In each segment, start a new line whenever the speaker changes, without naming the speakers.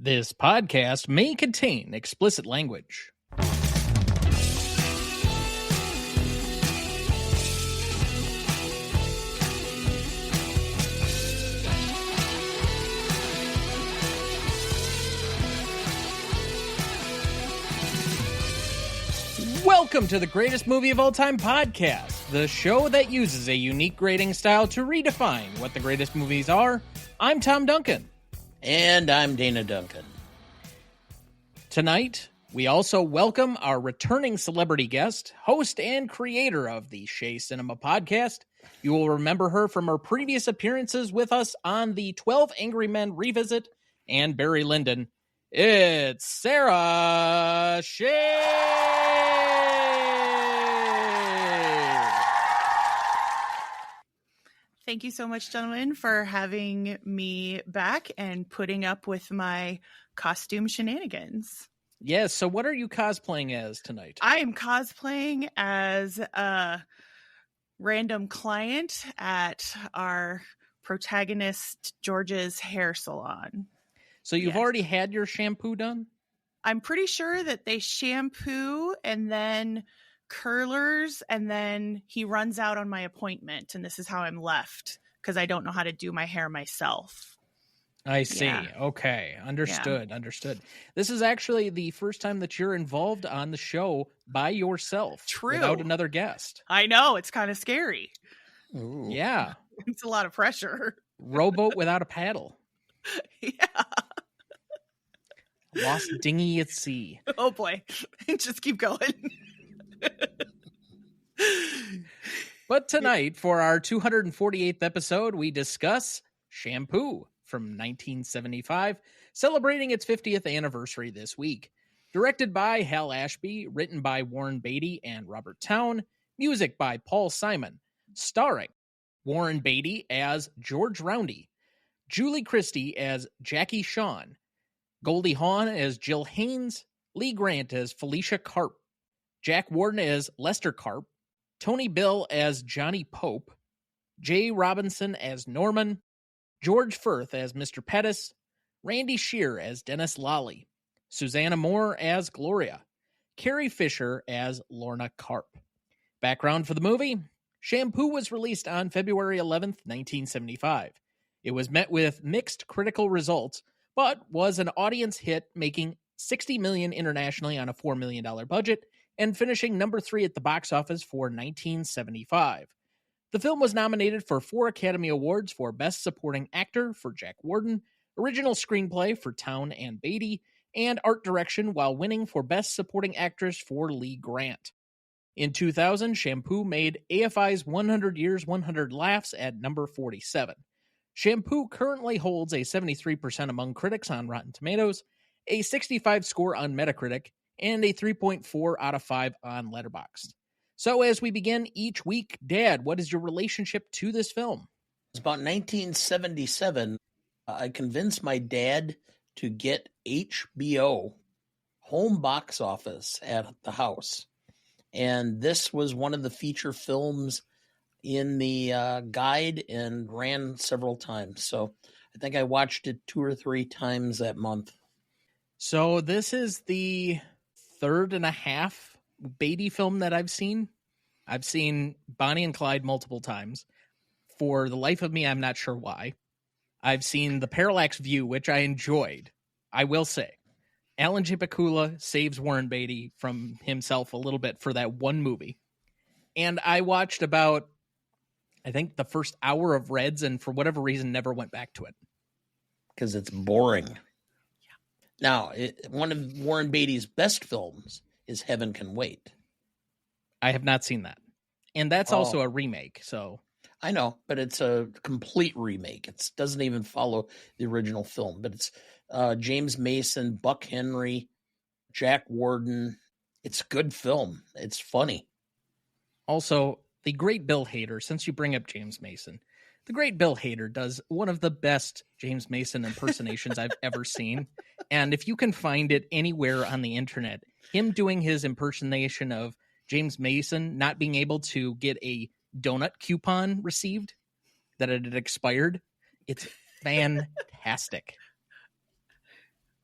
This podcast may contain explicit language. Welcome to the Greatest Movie of All Time podcast, the show that uses a unique grading style to redefine what the greatest movies are. I'm Tom Duncan.
And I'm Dana Duncan.
Tonight, we also welcome our returning celebrity guest, host and creator of the Shea Cinema podcast. You will remember her from her previous appearances with us on the 12 Angry Men Revisit and Barry Lyndon. It's Sara Shea!
Thank you so much, gentlemen, for having me back and putting up with my costume shenanigans.
Yes, so what are you cosplaying as tonight?
I am cosplaying as a random client at our protagonist George's hair salon.
So you've already had your shampoo done?
I'm pretty sure that they shampoo and then curlers, and then he runs out on my appointment, and this is how I'm left because I don't know how to do my hair myself.
I see. Yeah. Okay. Understood. This is actually the first time that you're involved on the show by yourself.
True.
Without another guest.
I know. It's kind of scary.
Ooh. Yeah.
It's a lot of pressure.
Rowboat without a paddle.
Yeah.
Lost dinghy at sea.
Oh boy. Just keep going.
But tonight, for our 248th episode, we discuss Shampoo from 1975, celebrating its 50th anniversary this week. Directed by Hal Ashby, written by Warren Beatty and Robert Towne, music by Paul Simon, starring Warren Beatty as George Roundy, Julie Christie as Jackie Shawn, Goldie Hawn as Jill Haynes, Lee Grant as Felicia Karp, Jack Warden as Lester Karp, Tony Bill as Johnny Pope, Jay Robinson as Norman, George Firth as Mr. Pettis, Randy Shear as Dennis Lally, Susanna Moore as Gloria, Carrie Fisher as Lorna Karp. Background for the movie: Shampoo was released on February 11th, 1975. It was met with mixed critical results, but was an audience hit, making $60 million internationally on a $4 million budget, and finishing number 3 at the box office for 1975. The film was nominated for 4 Academy Awards for Best Supporting Actor for Jack Warden, Original Screenplay for Towne and Beatty, and Art Direction, while winning for Best Supporting Actress for Lee Grant. In 2000, Shampoo made AFI's 100 Years, 100 Laughs at number 47. Shampoo currently holds a 73% among critics on Rotten Tomatoes, a 65 score on Metacritic, and a 3.4 out of 5 on Letterboxd. So as we begin each week, Dad, what is your relationship to this film?
It's about 1977. I convinced my dad to get HBO home box office at the house. And this was one of the feature films in the guide and ran several times. So I think I watched it 2 or 3 times that month.
So this is the third and a half Beatty film that I've seen. I've seen Bonnie and Clyde multiple times. For the life of me, I'm not sure why. I've seen The Parallax View, which I enjoyed. I will say, Alan J. Pakula saves Warren Beatty from himself a little bit for that one movie. And I watched about, I think, the first hour of Reds, and for whatever reason, never went back to it.
Because it's boring. Now, one of Warren Beatty's best films is Heaven Can Wait.
I have not seen that. And that's also a remake, so.
I know, but it's a complete remake. It doesn't even follow the original film. But it's James Mason, Buck Henry, Jack Warden. It's a good film. It's funny.
Also, the great Bill Hader, since you bring up James Mason, the great Bill Hader does one of the best James Mason impersonations I've ever seen. And if you can find it anywhere on the internet, him doing his impersonation of James Mason not being able to get a donut coupon received, that it had expired, it's fantastic.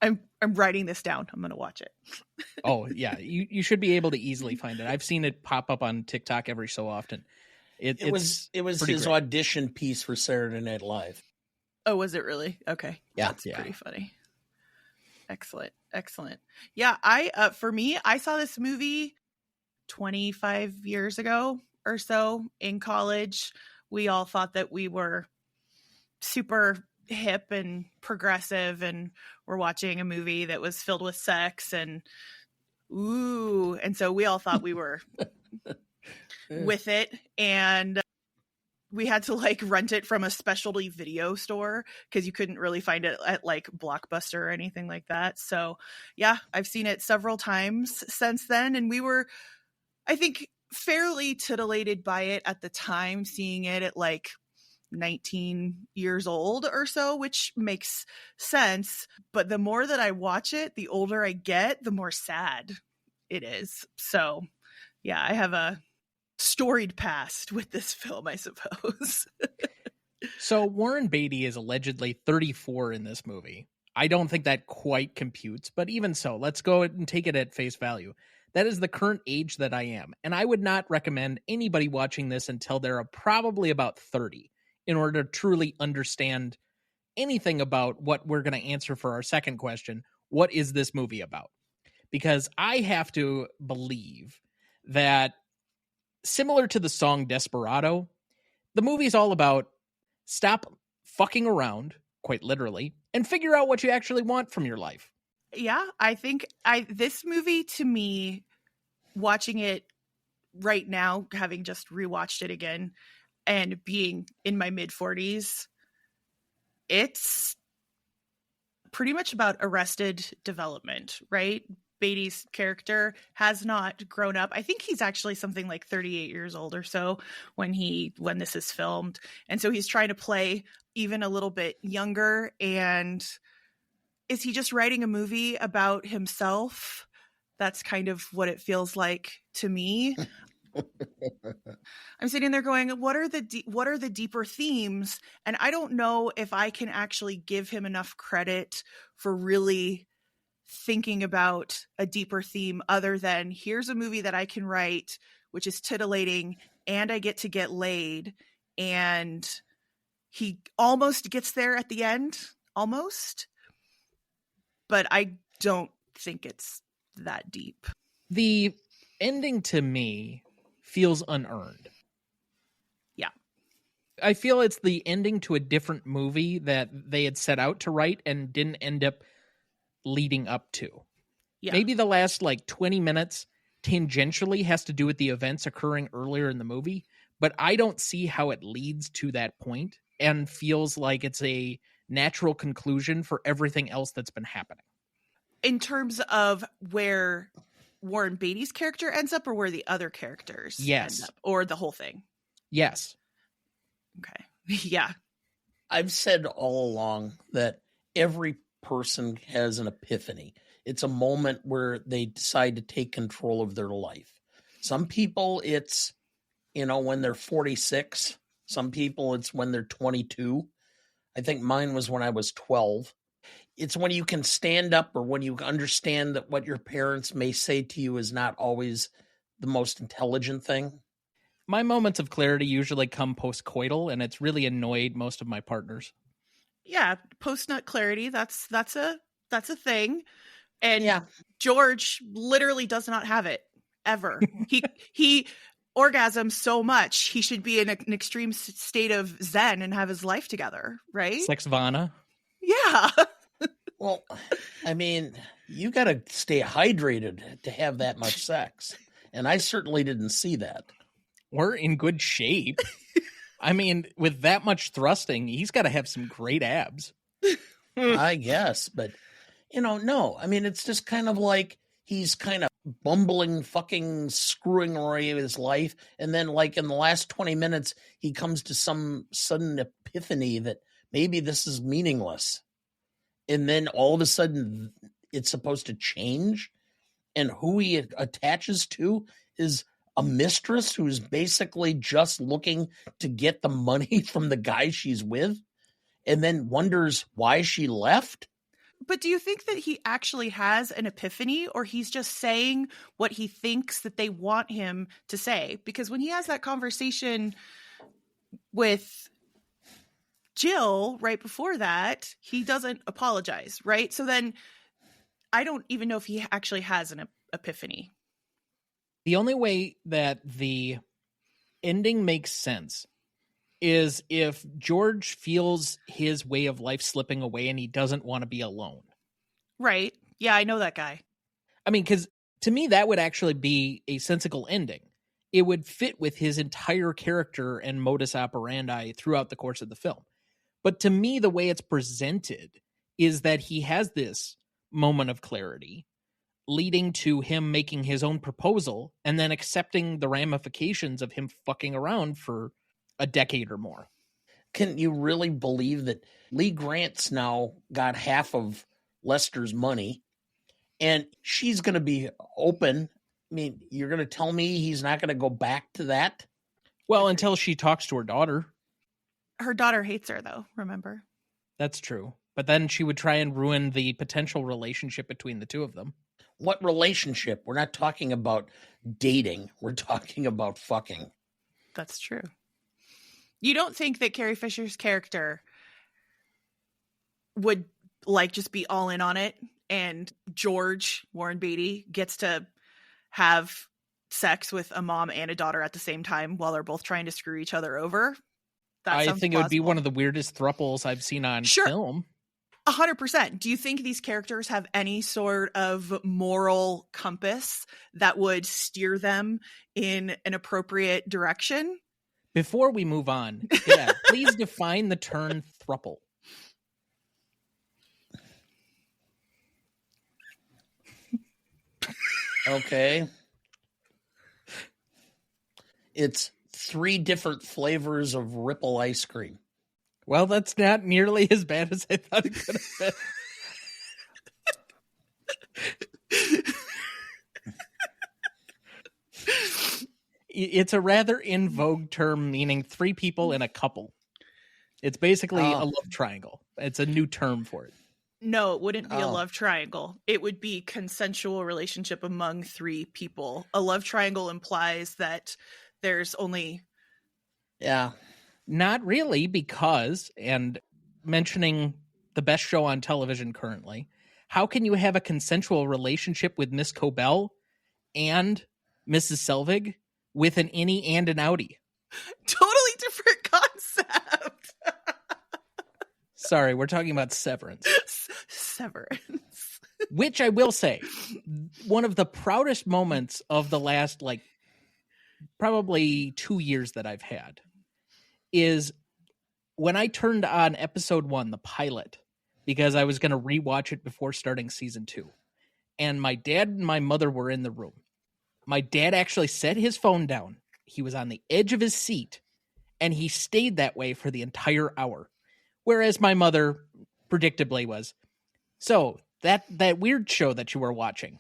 I'm writing this down. I'm going to watch it.
Oh, yeah. You should be able to easily find it. I've seen it pop up on TikTok every so often.
It was his
great.
audition piece for Saturday Night Live.
Oh, was it really? Okay.
Yeah.
That's pretty funny. Excellent. Yeah, for me, I saw this movie 25 years ago or so in college. We all thought that we were super hip and progressive, and we're watching a movie that was filled with sex and so we all thought we were with it, and we had to like rent it from a specialty video store because you couldn't really find it at like Blockbuster or anything like that. So yeah, I've seen it several times since then, and we were, I think, fairly titillated by it at the time, seeing it at like 19 years old or so, which makes sense. But the more that I watch it, the older I get, the more sad it is. So yeah, I have a storied past with this film, I suppose.
So Warren Beatty is allegedly 34 in this movie. I don't think that quite computes, but even so, let's go and take it at face value. That is the current age that I am. And I would not recommend anybody watching this until they're probably about 30 in order to truly understand anything about what we're going to answer for our second question. What is this movie about? Because I have to believe that, similar to the song Desperado, the movie's all about stop fucking around, quite literally, and figure out what you actually want from your life.
Yeah, I think this movie, to me, watching it right now, having just rewatched it again and being in my mid-40s, it's pretty much about Arrested Development, right? Beatty's character has not grown up. I think he's actually something like 38 years old or so when this is filmed. And so he's trying to play even a little bit younger. And is he just writing a movie about himself? That's kind of what it feels like to me. I'm sitting there going, what are the deeper themes? And I don't know if I can actually give him enough credit for really thinking about a deeper theme other than here's a movie that I can write, which is titillating, and I get to get laid. And he almost gets there at the end, almost. But I don't think it's that deep.
The ending to me feels unearned.
Yeah.
I feel it's the ending to a different movie that they had set out to write and didn't end up leading up to.
Yeah.
Maybe the last like 20 minutes tangentially has to do with the events occurring earlier in the movie, but I don't see how it leads to that point and feels like it's a natural conclusion for everything else that's been happening.
In terms of where Warren Beatty's character ends up or where the other characters end up, or the whole thing?
Yes.
Okay. Yeah.
I've said all along that every person has an epiphany. It's a moment where they decide to take control of their life. Some people, it's, when they're 46. Some people, it's when they're 22. I think mine was when I was 12. It's when you can stand up or when you understand that what your parents may say to you is not always the most intelligent thing.
My moments of clarity usually come post-coital, and it's really annoyed most of my partners.
Yeah, post-nut clarity, that's a thing. And
yeah.
George literally does not have it ever. He orgasms so much, he should be in an extreme state of zen and have his life together, right?
Sexvana.
Yeah.
Well, I mean, you got to stay hydrated to have that much sex. And I certainly didn't see that.
Or in good shape. I mean, with that much thrusting, he's got to have some great abs.
I guess. But, no. I mean, it's just kind of like he's kind of bumbling, fucking screwing away his life. And then, like, in the last 20 minutes, he comes to some sudden epiphany that maybe this is meaningless. And then all of a sudden, it's supposed to change. And who he attaches to is a mistress who's basically just looking to get the money from the guy she's with, and then wonders why she left.
But do you think that he actually has an epiphany, or he's just saying what he thinks that they want him to say? Because when he has that conversation with Jill right before that, he doesn't apologize, right? So then I don't even know if he actually has an epiphany.
The only way that the ending makes sense is if George feels his way of life slipping away and he doesn't want to be alone.
Right. Yeah, I know that guy.
I mean, because to me, that would actually be a sensible ending. It would fit with his entire character and modus operandi throughout the course of the film. But to me, the way it's presented is that he has this moment of clarity leading to him making his own proposal and then accepting the ramifications of him fucking around for a decade or more.
Can you really believe that Lee Grant's now got half of Lester's money and she's going to be open? I mean, you're going to tell me he's not going to go back to that?
Well, until she talks to her daughter.
Her daughter hates her, though, remember?
That's true. But then she would try and ruin the potential relationship between the two of them.
What relationship? We're not talking about dating. We're talking about fucking.
That's true. You don't think that Carrie Fisher's character would just be all in on it, and George, Warren Beatty, gets to have sex with a mom and a daughter at the same time while they're both trying to screw each other over?
I think it would be one of the weirdest thruples I've seen on film.
100%. Do you think these characters have any sort of moral compass that would steer them in an appropriate direction?
Before we move on, please define the term thruple.
Okay. It's 3 different flavors of Ripple ice cream.
Well, that's not nearly as bad as I thought it could have been. It's a rather in vogue term meaning 3 people in a couple. It's basically a love triangle. It's a new term for it.
No, it wouldn't be a love triangle. It would be consensual relationship among 3 people. A love triangle implies that there's only...
Yeah.
Not really, because, and mentioning the best show on television currently, how can you have a consensual relationship with Miss Cobell and Mrs. Selvig with an innie and an outie?
Totally different concept.
Sorry, we're talking about Severance.
Severance.
Which I will say, one of the proudest moments of the last, probably 2 years that I've had is when I turned on episode 1, the pilot, because I was going to rewatch it before starting season 2. And my dad and my mother were in the room. My dad actually set his phone down. He was on the edge of his seat, and he stayed that way for the entire hour. Whereas my mother, predictably, was, so that weird show that you were watching.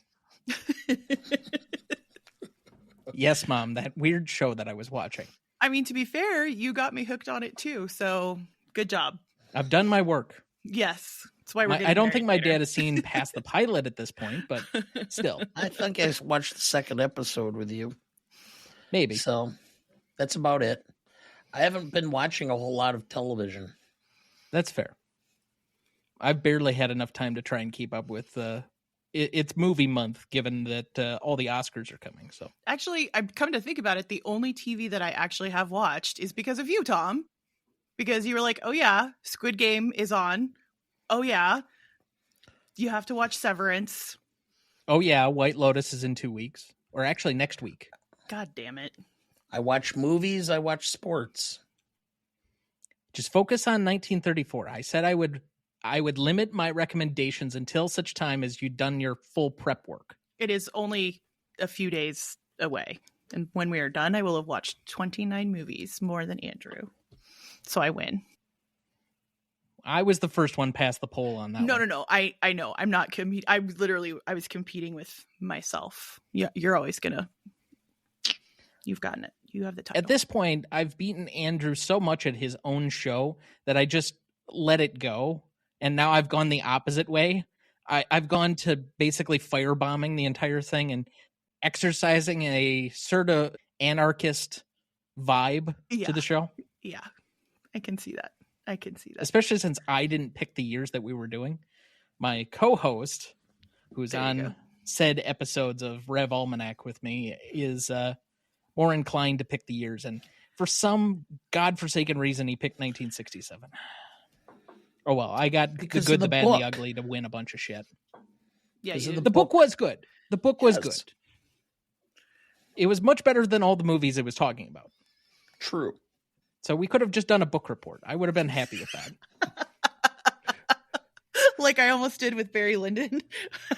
Yes, Mom, that weird show that I was watching.
I mean, to be fair, you got me hooked on it too, so good job.
I've done my work.
Yes. That's why
I don't think my dad has seen past the pilot at this point, but still.
I think I watched the second episode with you.
Maybe.
So that's about it. I haven't been watching a whole lot of television.
That's fair. I've barely had enough time to try and keep up with it's movie month, given that all the Oscars are coming. So
actually, I've come to think about it, the only TV that I actually have watched is because of you, Tom. Because you were like, oh yeah, Squid Game is on. Oh yeah, you have to watch Severance.
Oh yeah, White Lotus is in 2 weeks. Or actually next week.
God damn it.
I watch movies, I watch sports.
Just focus on 1934. I said I would limit my recommendations until such time as you'd done your full prep work.
It is only a few days away. And when we are done, I will have watched 29 movies, more than Andrew. So I win.
I was the first one past the poll on that.
No. I know. I'm not competing. I was competing with myself. Yeah, you're always gonna. You've gotten it. You have the title.
At this point, I've beaten Andrew so much at his own show that I just let it go. And now I've gone the opposite way. I've gone to basically firebombing the entire thing and exercising a sort of anarchist vibe to the show.
Yeah, I can see that.
Especially since I didn't pick the years that we were doing. My co-host, who's on said episodes of Rev Almanac with me, is more inclined to pick the years. And for some godforsaken reason, he picked 1967. Oh, well, I got the good, the bad, and the ugly to win a bunch of shit.
Yeah,
the book was good. The book was good. It was much better than all the movies it was talking about.
True.
So we could have just done a book report. I would have been happy with that.
Like I almost did with Barry Lyndon.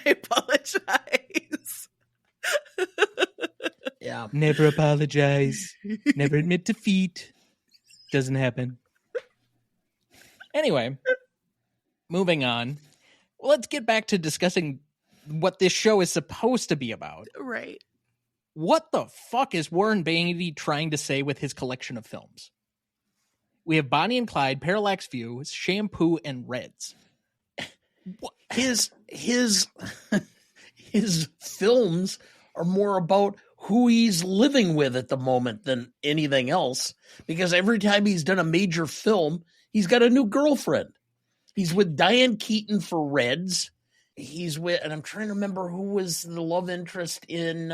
I apologize.
Yeah.
Never apologize. Never admit defeat. Doesn't happen. Anyway, moving on. Well, let's get back to discussing what this show is supposed to be about.
Right.
What the fuck is Warren Beatty trying to say with his collection of films? We have Bonnie and Clyde, Parallax View, Shampoo, and Reds.
His films are more about who he's living with at the moment than anything else, because every time he's done a major film, he's got a new girlfriend. He's with Diane Keaton for Reds. He's with, and I'm trying to remember who was the love interest in...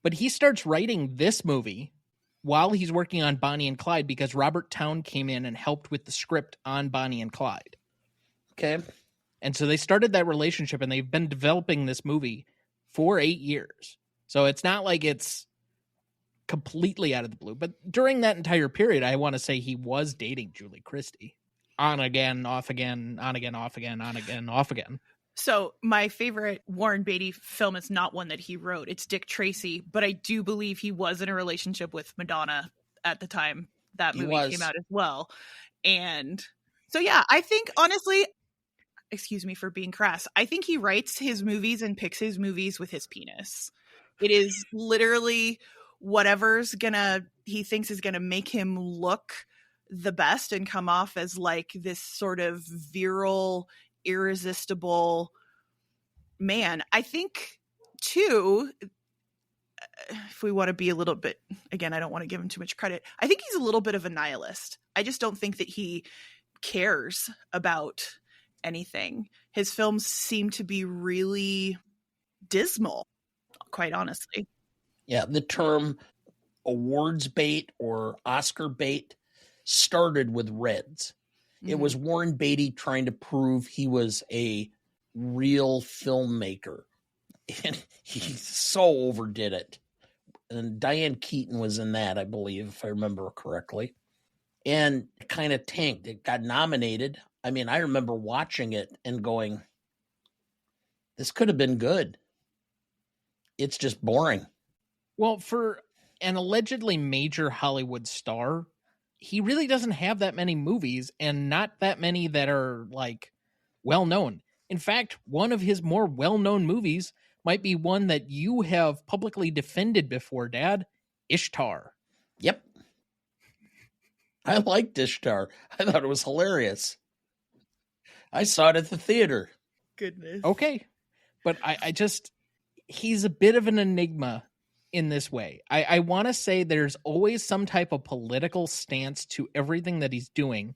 But he starts writing this movie while he's working on Bonnie and Clyde because Robert Towne came in and helped with the script on Bonnie and Clyde.
Okay.
And so they started that relationship, and they've been developing this movie for 8 years. So it's not like it's completely out of the blue. But during that entire period, I want to say he was dating Julie Christie. On again, off again, on again, off again, on again, off again.
So my favorite Warren Beatty film is not one that he wrote. It's Dick Tracy, but I do believe he was in a relationship with Madonna at the time that movie came out as well. And so, yeah, I think honestly, excuse me for being crass, I think he writes his movies and picks his movies with his penis. It is literally whatever's he thinks is gonna make him look the best and come off as like this sort of virile, irresistible man. I think too, if we want to be a little bit, again, I don't want to give him too much credit, I think he's a little bit of a nihilist. I just don't think that he cares about anything. His films seem to be really dismal, quite honestly.
Yeah, the term awards bait or Oscar bait started with Reds. It was Warren Beatty trying to prove he was a real filmmaker. And he so overdid it. And Diane Keaton was in that, I believe, if I remember correctly. And it kind of tanked. It got nominated. I mean, I remember watching it and going, this could have been good. It's just boring.
Well, for an allegedly major Hollywood star, he really doesn't have that many movies and not that many that are like well-known. In fact, one of his more well-known movies might be one that you have publicly defended before, Dad, Ishtar.
Yep. I liked Ishtar. I thought it was hilarious. I saw it at the theater.
Goodness.
Okay. But I just, he's a bit of an enigma in this way. I want to say there's always some type of political stance to everything that he's doing,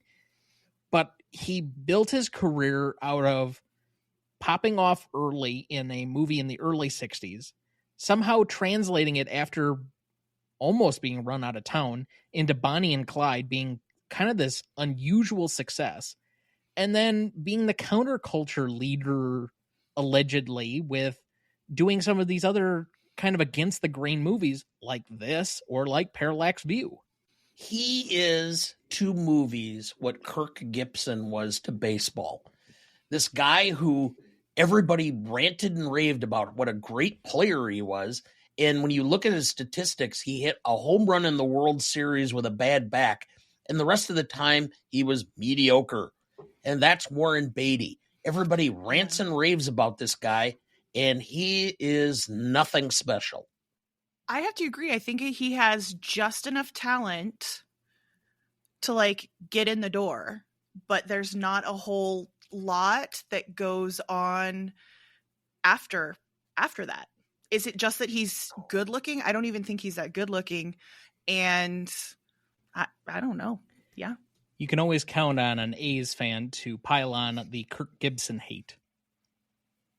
but he built his career out of popping off early in a movie in the early 60s, somehow translating it after almost being run out of town into Bonnie and Clyde being kind of this unusual success, and then being the counterculture leader, allegedly, with doing some of these other kind of against the grain movies like this or like Parallax View.
He is to movies what Kirk Gibson was to baseball. This guy who everybody ranted and raved about what a great player he was. And when you look at his statistics, he hit a home run in the World Series with a bad back. And the rest of the time, he was mediocre. And that's Warren Beatty. Everybody rants and raves about this guy, and he is nothing special.
I have to agree. I think he has just enough talent to like get in the door, but there's not a whole lot that goes on after that. Is it just that he's good looking? I don't even think he's that good looking. And I don't know. Yeah.
You can always count on an A's fan to pile on the Kirk Gibson hate.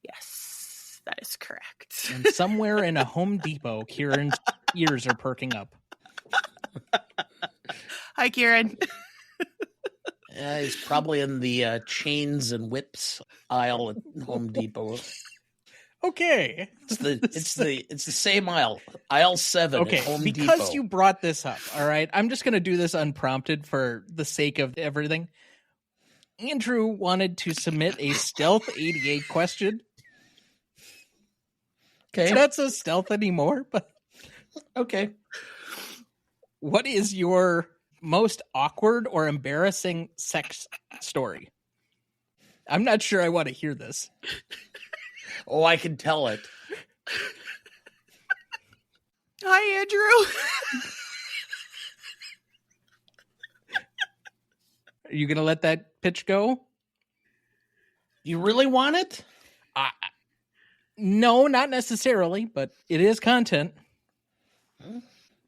Yes, that is correct.
And somewhere in a Home Depot, Kieran's ears are perking up.
Hi, Kieran.
He's probably in the chains and whips aisle at Home Depot.
Okay.
It's the same aisle. Aisle 7
okay,
at Home
because
Depot.
you brought this up, all right? I'm just going to do this unprompted for the sake of everything. Andrew wanted to submit a Stealth 88 question.
Okay.
It's not so stealth anymore, but
Okay.
what is your most awkward or embarrassing sex story? I'm not sure I want to hear this.
Oh, I can tell it.
Hi, Andrew.
Are you going to let that pitch go?
You really want it?
No, not necessarily, but it is content.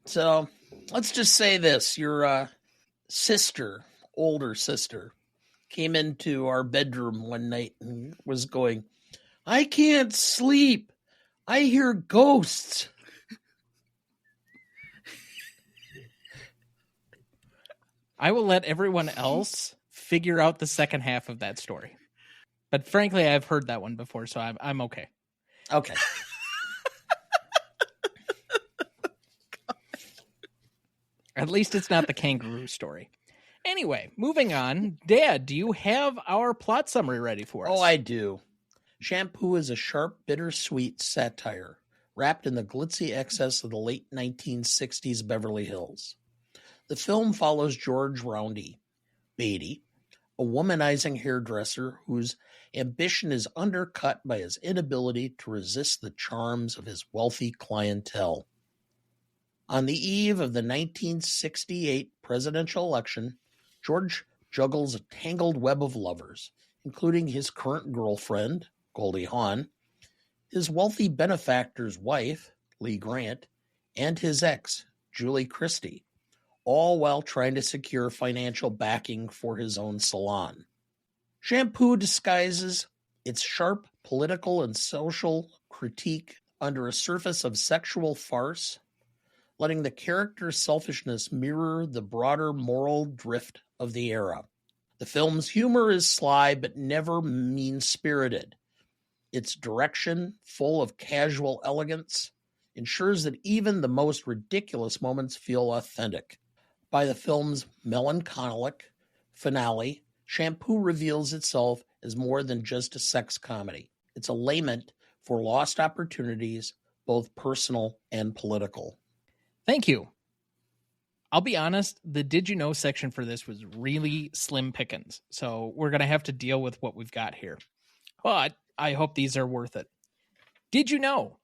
So let's just say this. Your sister, older sister, came into our bedroom one night and was going, I can't sleep. I hear ghosts.
I will let everyone else figure out the second half of that story. But frankly, I've heard that one before, so I'm okay.
Okay.
At least it's not the kangaroo story. Anyway, moving on. Dad, do you have our plot summary ready for us?
Oh, I do. Shampoo is a sharp, bittersweet satire wrapped in the glitzy excess of the late 1960s Beverly Hills. The film follows George Roundy, Beatty, a womanizing hairdresser whose ambition is undercut by his inability to resist the charms of his wealthy clientele. On the eve of the 1968 presidential election, George juggles a tangled web of lovers, including his current girlfriend, Goldie Hawn, his wealthy benefactor's wife, Lee Grant, and his ex, Julie Christie, all while trying to secure financial backing for his own salon. Shampoo disguises its sharp political and social critique under a surface of sexual farce, letting the character's selfishness mirror the broader moral drift of the era. The film's humor is sly but never mean-spirited. Its direction, full of casual elegance, ensures that even the most ridiculous moments feel authentic. By the film's melancholic finale, Shampoo reveals itself as more than just a sex comedy. It's a lament for lost opportunities, both personal and political.
Thank you. I'll be honest, the Did You Know section for this was really slim pickings, so we're going to have to deal with what we've got here. But I hope these are worth it. Did you know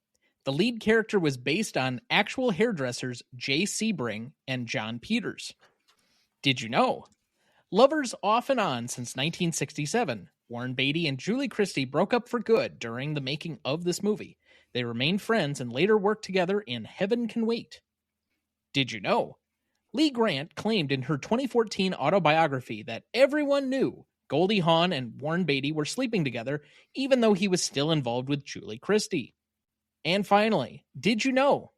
the lead character was based on actual hairdressers Jay Sebring and John Peters? Did you know? Lovers off and on since 1967, Warren Beatty and Julie Christie broke up for good during the making of this movie. They remained friends and later worked together in Heaven Can Wait. Did you know? Lee Grant claimed in her 2014 autobiography that everyone knew Goldie Hawn and Warren Beatty were sleeping together, even though he was still involved with Julie Christie. And finally, did you know?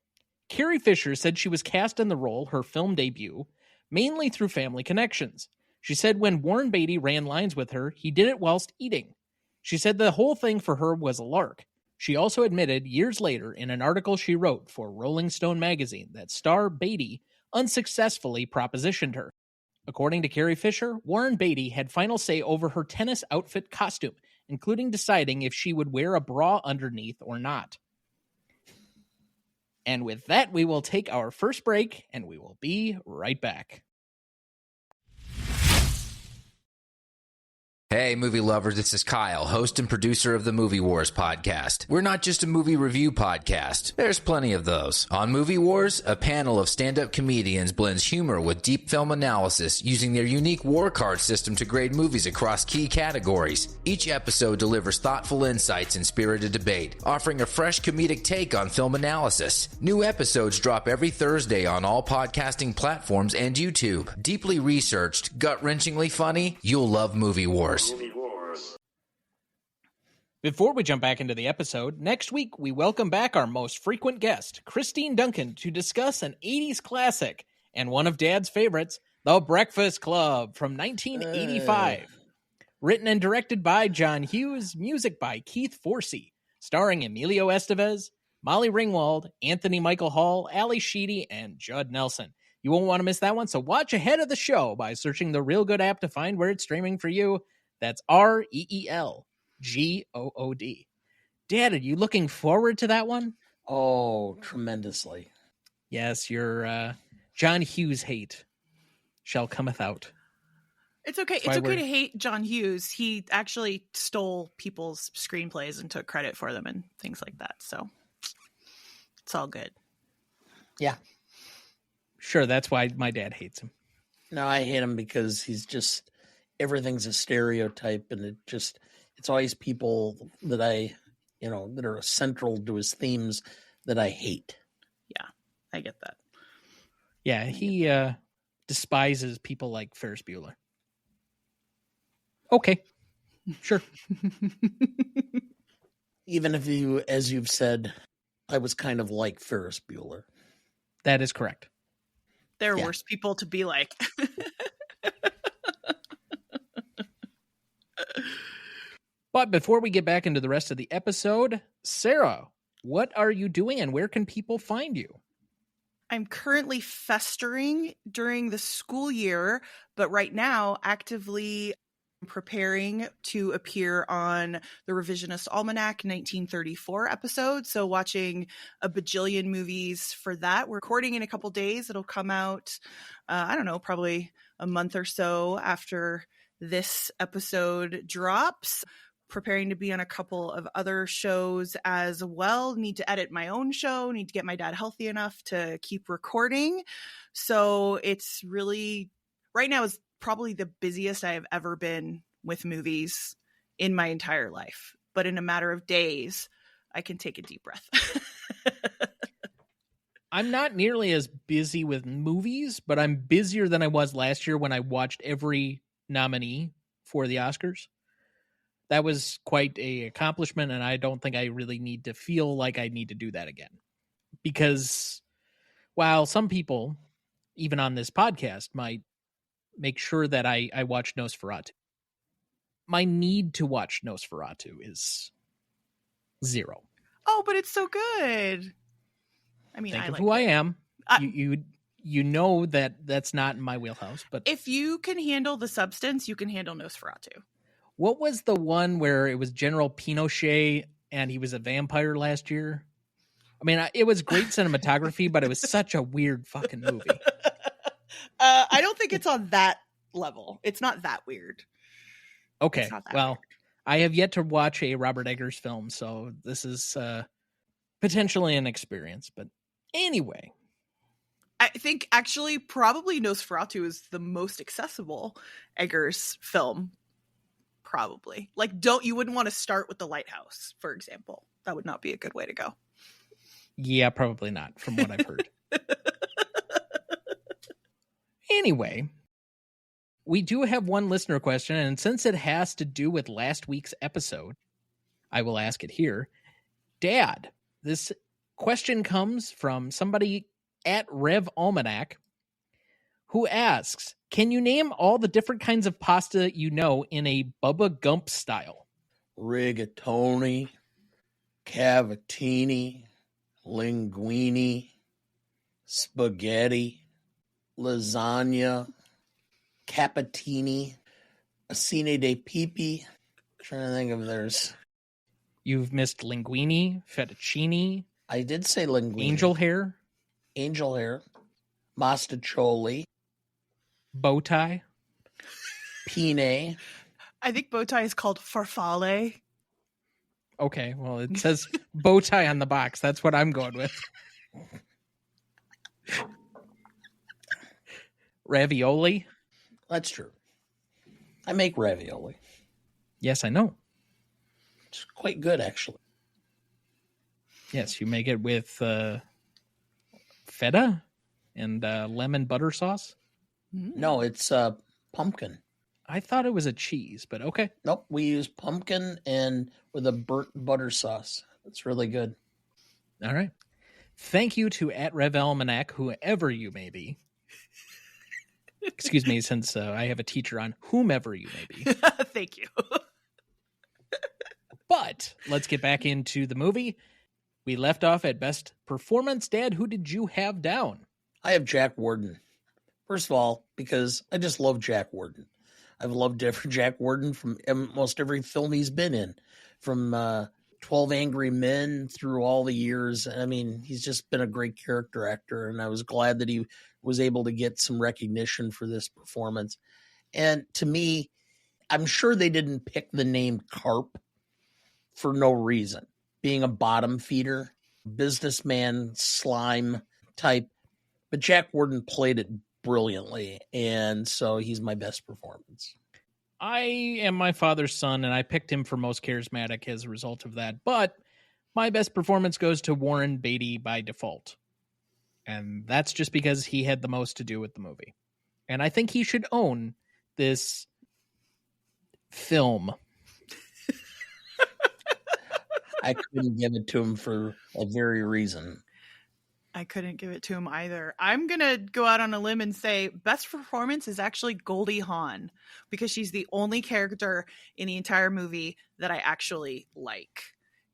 Carrie Fisher said she was cast in the role, her film debut, mainly through family connections. She said when Warren Beatty ran lines with her, he did it whilst eating. She said the whole thing for her was a lark. She also admitted years later in an article she wrote for Rolling Stone magazine that star Beatty unsuccessfully propositioned her. According to Carrie Fisher, Warren Beatty had final say over her tennis outfit costume, including deciding if she would wear a bra underneath or not. And with that, we will take our first break, and we will be right back.
Hey, movie lovers, this is Kyle, host and producer of the Movie Wars podcast. We're not just a movie review podcast. There's plenty of those. On Movie Wars, a panel of stand-up comedians blends humor with deep film analysis using their unique war card system to grade movies across key categories. Each episode delivers thoughtful insights and spirited debate, offering a fresh comedic take on film analysis. New episodes drop every Thursday on all podcasting platforms and YouTube. Deeply researched, gut-wrenchingly funny, you'll love Movie Wars.
Before we jump back into the episode, next week we welcome back our most frequent guest, Christine Duncan, to discuss an 80s classic and one of Dad's favorites, The Breakfast Club from 1985. Written and directed by John Hughes, music by Keith Forsey, starring Emilio Estevez, Molly Ringwald, Anthony Michael Hall, Ali Sheedy, and Judd Nelson. You won't want to miss that one, so watch ahead of the show by searching the Real Good app to find where it's streaming for you. That's REELGOOD. Dad, are you looking forward to that one?
Oh, tremendously.
Yes, your John Hughes hate shall cometh out.
It's okay. It's okay to hate John Hughes. He actually stole people's screenplays and took credit for them and things like that. So it's all good.
Yeah.
Sure, that's why my dad hates him.
No, I hate him because he's just, everything's a stereotype, and it's always people that that are central to his themes that I hate.
Yeah, I get that.
Yeah, he despises people like Ferris Bueller. Okay, sure.
Even if you, as you've said, I was kind of like Ferris Bueller.
That is correct.
There are worse people to be like.
But before we get back into the rest of the episode, Sarah, what are you doing and where can people find you?
I'm currently festering during the school year, but right now actively preparing to appear on the Revisionist Almanac 1934 episode. So watching a bajillion movies for that. We're recording in a couple days. It'll come out, I don't know, probably a month or so after this episode drops. Preparing to be on a couple of other shows as well. Need to edit my own show. Need to get my dad healthy enough to keep recording. So it's really, right now is probably the busiest I have ever been with movies in my entire life. But in a matter of days, I can take a deep breath.
I'm not nearly as busy with movies, but I'm busier than I was last year when I watched every nominee for the Oscars. That was quite an accomplishment, and I don't think I really need to feel like I need to do that again. Because while some people, even on this podcast, might make sure that I watch Nosferatu, my need to watch Nosferatu is zero.
Oh, but it's so good. I mean,
Think of who I am. You know that's not in my wheelhouse. But
if you can handle the substance, you can handle Nosferatu.
What was the one where it was General Pinochet and he was a vampire last year? I mean, it was great cinematography, but it was such a weird fucking movie.
I don't think it's on that level. It's not that weird.
Okay, weird. I have yet to watch a Robert Eggers film, so this is potentially an experience. But anyway.
I think actually probably Nosferatu is the most accessible Eggers film. Probably. Like, you wouldn't want to start with The Lighthouse, for example. That would not be a good way to go.
Yeah, probably not, from what I've heard. Anyway, we do have one listener question, and since it has to do with last week's episode, I will ask it here. Dad, this question comes from somebody at Rev Almanac, who asks, can you name all the different kinds of pasta you know in a Bubba Gump style?
Rigatoni, cavatini, linguine, spaghetti, lasagna, capatini, acine de pipi. I'm trying to think of theirs.
You've missed linguine, fettuccine.
I did say linguine.
Angel hair,
mostaccioli,
bow tie,
penne,
I think bow tie is called farfalle.
Okay, well, it says bow tie on the box. That's what I'm going with. Ravioli?
That's true. I make ravioli.
Yes, I know.
It's quite good, actually.
Yes, you make it with feta and lemon butter sauce.
No, it's pumpkin.
I thought it was a cheese, but okay.
Nope, we use pumpkin and with a burnt butter sauce. It's really good.
All right. Thank you to @RevAlmanac, whoever you may be. Excuse me, since I have a teacher on whomever you may be.
Thank you.
But let's get back into the movie. We left off at best performance. Dad, who did you have down?
I have Jack Warden. First of all, because I just love Jack Warden. I've loved Jack Warden from almost every film he's been in, from 12 Angry Men through all the years. I mean, he's just been a great character actor, and I was glad that he was able to get some recognition for this performance. And to me, I'm sure they didn't pick the name Carp for no reason. Being a bottom feeder, businessman, slime type. But Jack Warden played it brilliantly, and so he's my best performance.
I am my father's son, and I picked him for most charismatic as a result of that. But my best performance goes to Warren Beatty by default. And that's just because he had the most to do with the movie. And I think he should own this film.
I couldn't give it to him for a very reason.
I couldn't give it to him either. I'm going to go out on a limb and say best performance is actually Goldie Hawn, because she's the only character in the entire movie that I actually like.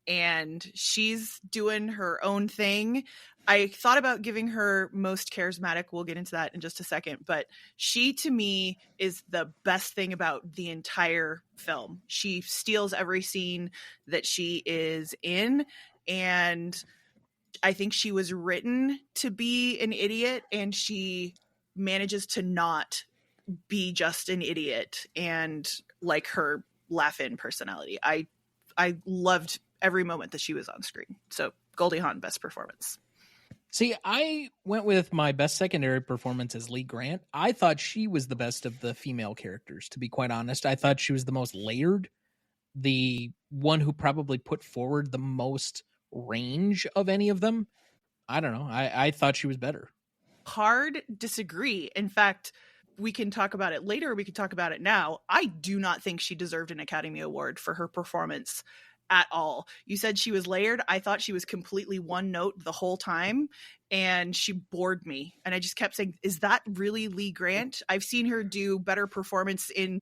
And she's doing her own thing. I thought about giving her most charismatic. We'll get into that in just a second. But she, to me, is the best thing about the entire film. She steals every scene that she is in. And I think she was written to be an idiot, and she manages to not be just an idiot and like her laugh-in personality. I loved every moment that she was on screen. So Goldie Hawn, best performance.
See, I went with my best secondary performance as Lee Grant. I thought she was the best of the female characters, to be quite honest. I thought she was the most layered, the one who probably put forward the most range of any of them. I don't know. I thought she was better.
Hard disagree. In fact, we can talk about it later. We can talk about it now. I do not think she deserved an Academy Award for her performance at all. You said she was layered. I thought she was completely one note the whole time, and she bored me. And I just kept saying, is that really Lee Grant? I've seen her do better performance in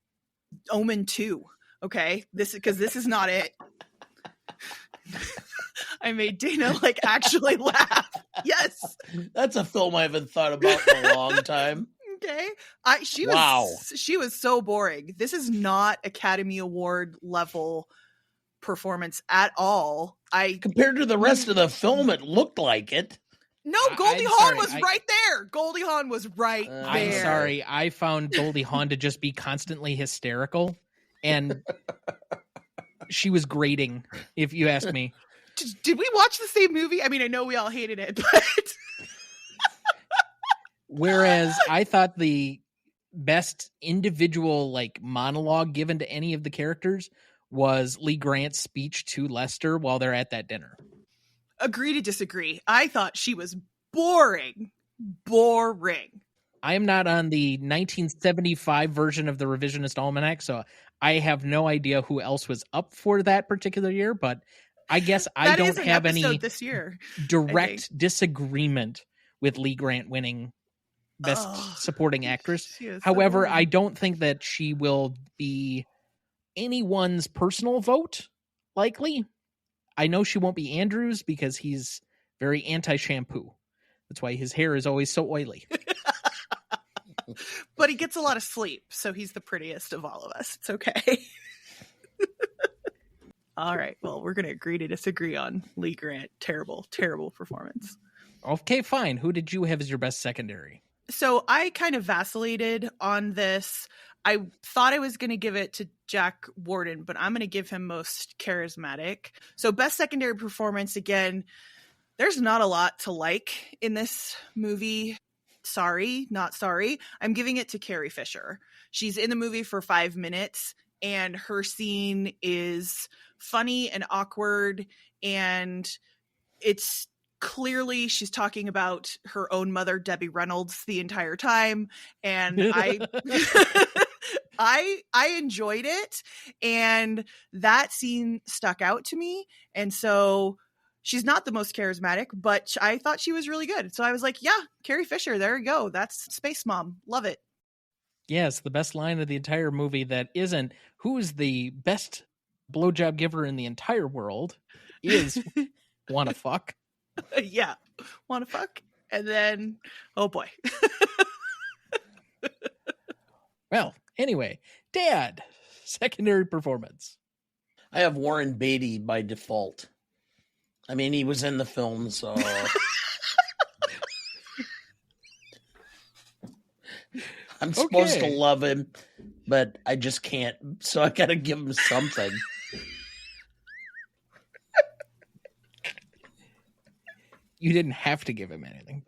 Omen 2. Okay. This is not it. I made Dana actually laugh. Yes.
That's a film I haven't thought about in a long time.
Okay. She was so boring. This is not Academy Award level performance at all.
Compared to the rest of the film, it looked like it.
No, Goldie Hawn was right there. Goldie Hawn was right there.
I'm sorry. I found Goldie Hawn to just be constantly hysterical, and she was grating, if you ask me.
Did we watch the same movie? I mean, I know we all hated it, but
whereas I thought the best individual monologue given to any of the characters was Lee Grant's speech to Lester while they're at that dinner.
Agree to disagree. I thought she was boring.
I am not on the 1975 version of the Revisionist Almanac, so I have no idea who else was up for that particular year, but I guess I don't have any
this year,
direct disagreement with Lee Grant winning Best Supporting Actress. However, I don't think that she will be anyone's personal vote, likely. I know she won't be Andrew's because he's very anti-shampoo. That's why his hair is always so oily.
But he gets a lot of sleep, so he's the prettiest of all of us. It's okay. All right. Well, we're going to agree to disagree on Lee Grant. Terrible, terrible performance.
Okay, fine. Who did you have as your best secondary?
So I kind of vacillated on this. I thought I was going to give it to Jack Warden, but I'm going to give him most charismatic. So best secondary performance, again, there's not a lot to like in this movie. Sorry, not sorry. I'm giving it to Carrie Fisher. She's in the movie for 5 minutes, and her scene is funny and awkward, and it's clearly she's talking about her own mother, Debbie Reynolds, the entire time. And I enjoyed it, and that scene stuck out to me. And so she's not the most charismatic, but I thought she was really good. So I was like, yeah, Carrie Fisher, there you go. That's Space Mom. Love it.
Yes, the best line of the entire movie that isn't who's the best blowjob giver in the entire world is wanna fuck.
Yeah, wanna fuck. And then, oh boy.
Well, anyway, Dad, secondary performance.
I have Warren Beatty by default. I mean, he was in the film, so... I'm supposed to love him, but I just can't. So I got to give him something.
You didn't have to give him anything.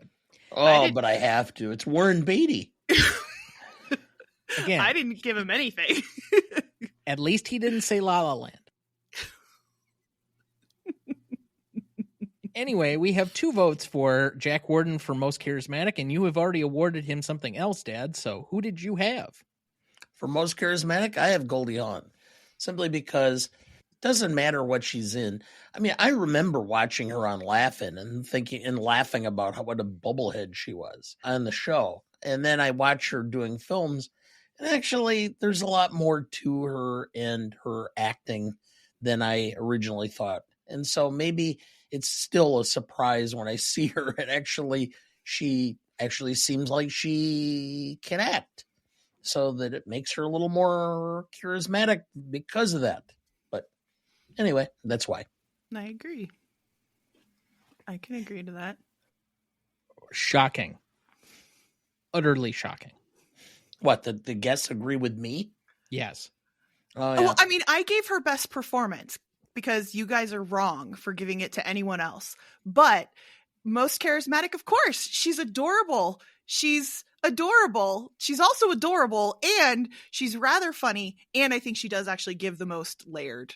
But I have to. It's Warren Beatty.
Again,
I didn't give him anything.
At least he didn't say La La Land. Anyway, we have 2 votes for Jack Warden for most charismatic, and you have already awarded him something else, Dad. So who did you have?
For most charismatic, I have Goldie Hawn. Simply because it doesn't matter what she's in. I mean, I remember watching her on Laugh-In and thinking and laughing about what a bubblehead she was on the show. And then I watch her doing films, and actually there's a lot more to her and her acting than I originally thought. And so maybe it's still a surprise when I see her, and she actually seems like she can act, so that it makes her a little more charismatic because of that. But anyway, that's why.
I agree. I can agree to that.
Shocking. Utterly shocking.
What, the guests agree with me?
Yes.
Oh, yeah.
Well, I mean, I gave her best performance because you guys are wrong for giving it to anyone else. But most charismatic, of course, she's adorable. She's adorable. She's also adorable, and she's rather funny. And I think she does actually give the most layered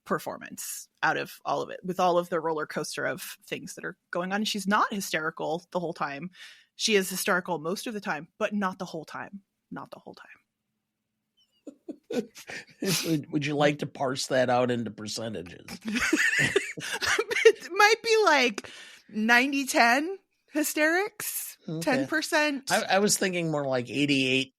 performance out of all of it, with all of the roller coaster of things that are going on. And she's not hysterical the whole time. She is hysterical most of the time, but not the whole time. Not the whole time.
Would you like to parse that out into percentages?
It might be like 90-10 hysterics,
Okay.
10%.
I was thinking more like 88-12,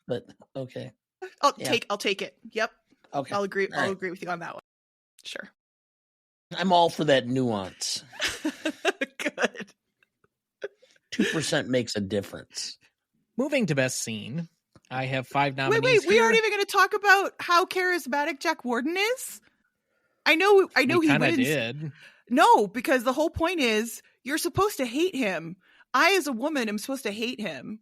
but okay.
I'll take it. Yep.
Okay.
I'll agree.
All right.
I'll agree with you on that one. Sure.
I'm all for that nuance.
Good.
2% makes a difference.
Moving to best scene, I have 5 nominees.
Wait, we
here.
aren't even going to talk about how charismatic Jack Warden is? I know
we
he wins.
Did.
No, because the whole point is you're supposed to hate him. I, as a woman, am supposed to hate him.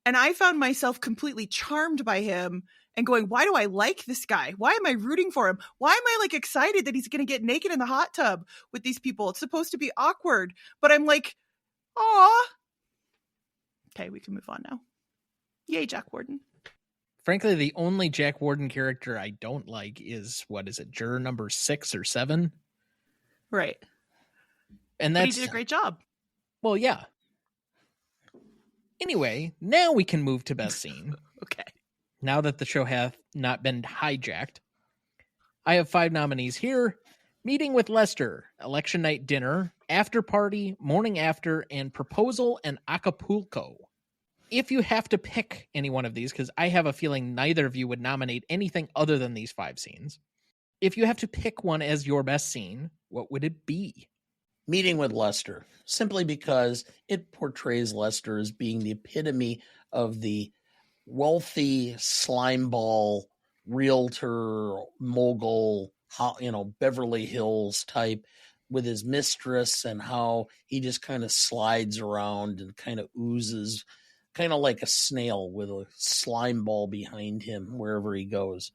And I found myself completely charmed by him and going, why do I like this guy? Why am I rooting for him? Why am I like excited that he's going to get naked in the hot tub with these people? It's supposed to be awkward, but I'm like, aw. Okay, we can move on now. Yay, Jack Warden.
Frankly, the only Jack Warden character I don't like is, juror number 6 or 7?
Right.
And
but he did a great job.
Well, yeah. Anyway, now we can move to best scene.
Okay.
Now that the show hath not been hijacked. I have 5 nominees here. Meeting with Lester, Election Night Dinner, After Party, Morning After, and Proposal and Acapulco. If you have to pick any one of these, because I have a feeling neither of you would nominate anything other than these 5 scenes. If you have to pick one as your best scene, what would it be?
Meeting with Lester, simply because it portrays Lester as being the epitome of the wealthy slimeball realtor mogul, Beverly Hills type with his mistress, and how he just kind of slides around and kind of oozes kind of like a snail with a slime ball behind him wherever he goes.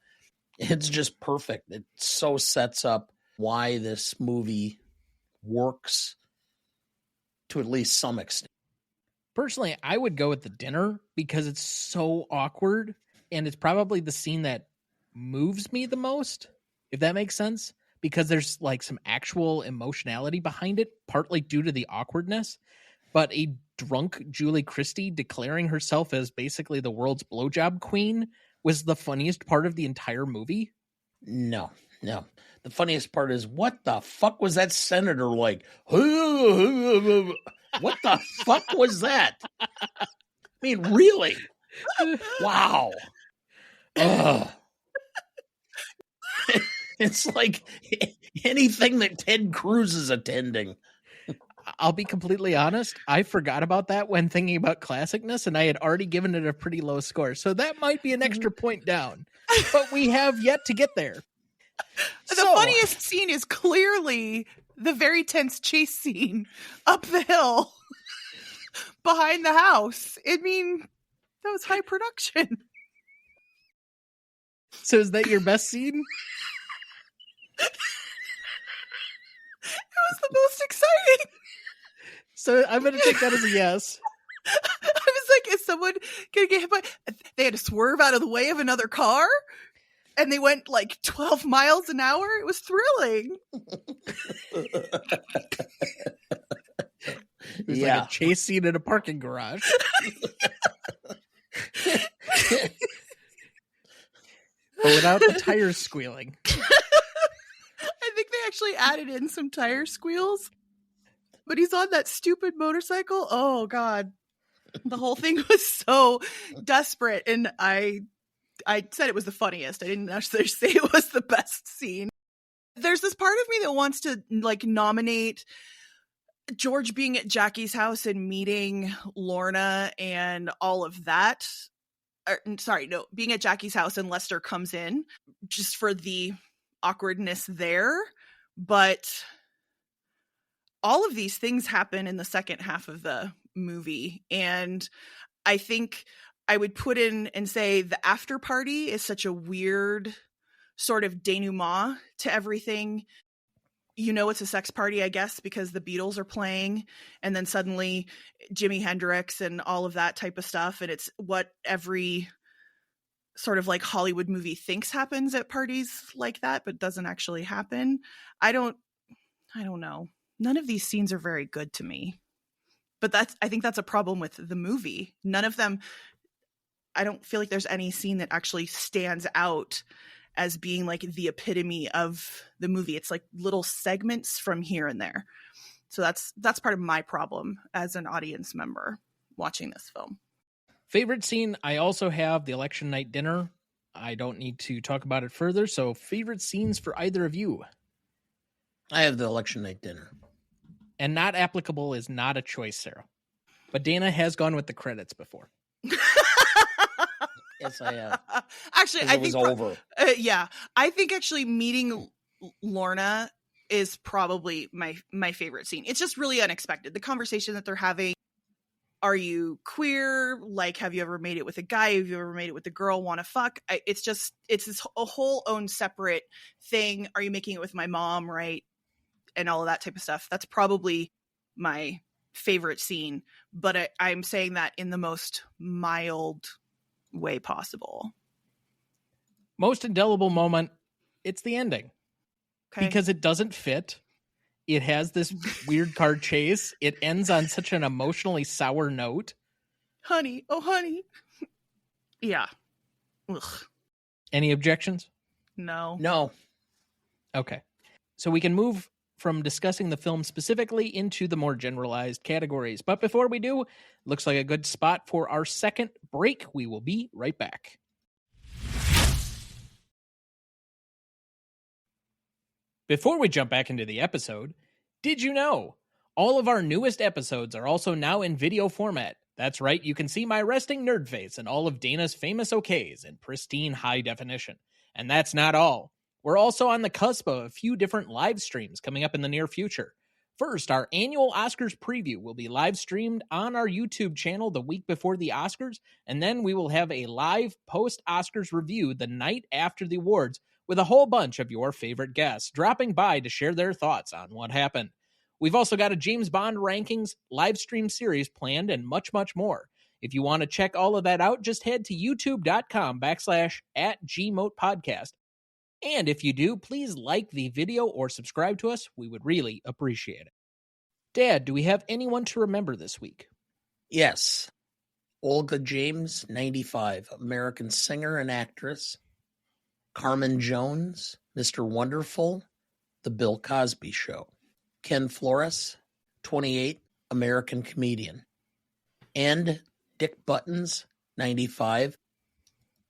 It's just perfect. It so sets up why this movie works to at least some extent.
Personally, I would go with the dinner because it's so awkward, and it's probably the scene that moves me the most, if that makes sense, because there's like some actual emotionality behind it, partly due to the awkwardness. But a drunk Julie Christie declaring herself as basically the world's blowjob queen was the funniest part of the entire movie.
No. The funniest part is, what the fuck was that senator like? What the fuck was that? I mean, really? Wow. Ugh. It's like anything that Ted Cruz is attending.
I'll be completely honest. I forgot about that when thinking about Classicness, and I had already given it a pretty low score. So that might be an extra point down. But we have yet to get there.
The funniest scene is clearly the very tense chase scene up the hill behind the house. I mean, that was high production.
So is that your best scene?
It was the most exciting.
So I'm going to take that as a yes.
I was like, is someone going to get hit by... They had to swerve out of the way of another car? And they went like 12 miles an hour? It was thrilling.
It was like a chase scene in a parking garage. But without the tires squealing.
I think they actually added in some tire squeals. But he's on that stupid motorcycle. Oh, God. The whole thing was so desperate. And I said it was the funniest. I didn't actually say it was the best scene. There's this part of me that wants to like nominate George being at Jackie's house and meeting Lorna and all of that. Being at Jackie's house and Lester comes in just for the awkwardness there. But all of these things happen in the second half of the movie. And I think I would put in and say the after party is such a weird sort of denouement to everything. You know, it's a sex party, I guess, because the Beatles are playing and then suddenly Jimi Hendrix and all of that type of stuff. And it's what every sort of like Hollywood movie thinks happens at parties like that, but doesn't actually happen. I don't know. None of these scenes are very good to me, but I think that's a problem with the movie. None of them, I don't feel like there's any scene that actually stands out as being like the epitome of the movie. It's like little segments from here and there. So that's part of my problem as an audience member watching this film.
Favorite scene, I also have the election night dinner. I don't need to talk about it further. So favorite scenes for either of you?
I have the election night dinner.
And not applicable is not a choice, Sarah. But Dana has gone with the credits before.
Yes, I have.
Actually, I think
it was over.
Yeah, I think actually meeting Lorna is probably my favorite scene. It's just really unexpected. The conversation that they're having. Are you queer? Like, have you ever made it with a guy? Have you ever made it with a girl? Want to fuck? It's a whole own separate thing. Are you making it with my mom? Right. And all of that type of stuff. That's probably my favorite scene, but I'm saying that in the most mild way possible.
Most indelible moment, it's the ending.
Okay.
Because it doesn't fit. It has this weird car chase. It ends on such an emotionally sour note.
Honey, oh honey. Yeah. Ugh.
Any objections?
No.
Okay. So we can move from discussing the film specifically into the more generalized categories. But before we do, looks like a good spot for our second break. We will be right back. Before we jump back into the episode, did you know all of our newest episodes are also now in video format? That's right, you can see my resting nerd face and all of Dana's famous okays in pristine high definition. And that's not all. We're also on the cusp of a few different live streams coming up in the near future. First, our annual Oscars preview will be live streamed on our YouTube channel the week before the Oscars, and then we will have a live post-Oscars review the night after the awards with a whole bunch of your favorite guests dropping by to share their thoughts on what happened. We've also got a James Bond rankings live stream series planned and much, much more. If you want to check all of that out, just head to youtube.com/@GMotePodcast. And if you do, please like the video or subscribe to us. We would really appreciate it. Dad, do we have anyone to remember this week?
Yes. Olga James, 95, American singer and actress. Carmen Jones, Mr. Wonderful, The Bill Cosby Show. Ken Flores, 28, American comedian. And Dick Buttons, 95,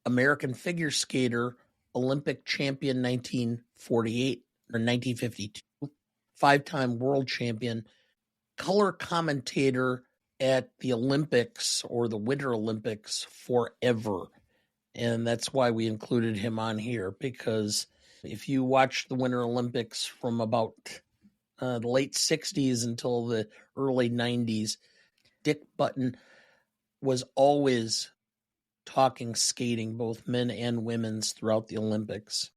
American figure skater, Olympic champion 1948 or 1952, five-time world champion, color commentator at the Olympics or the Winter Olympics forever. And that's why we included him on here, because if you watch the Winter Olympics from about the late 60s until the early 90s, Dick Button was always talking skating, both men and women's, throughout the Olympics.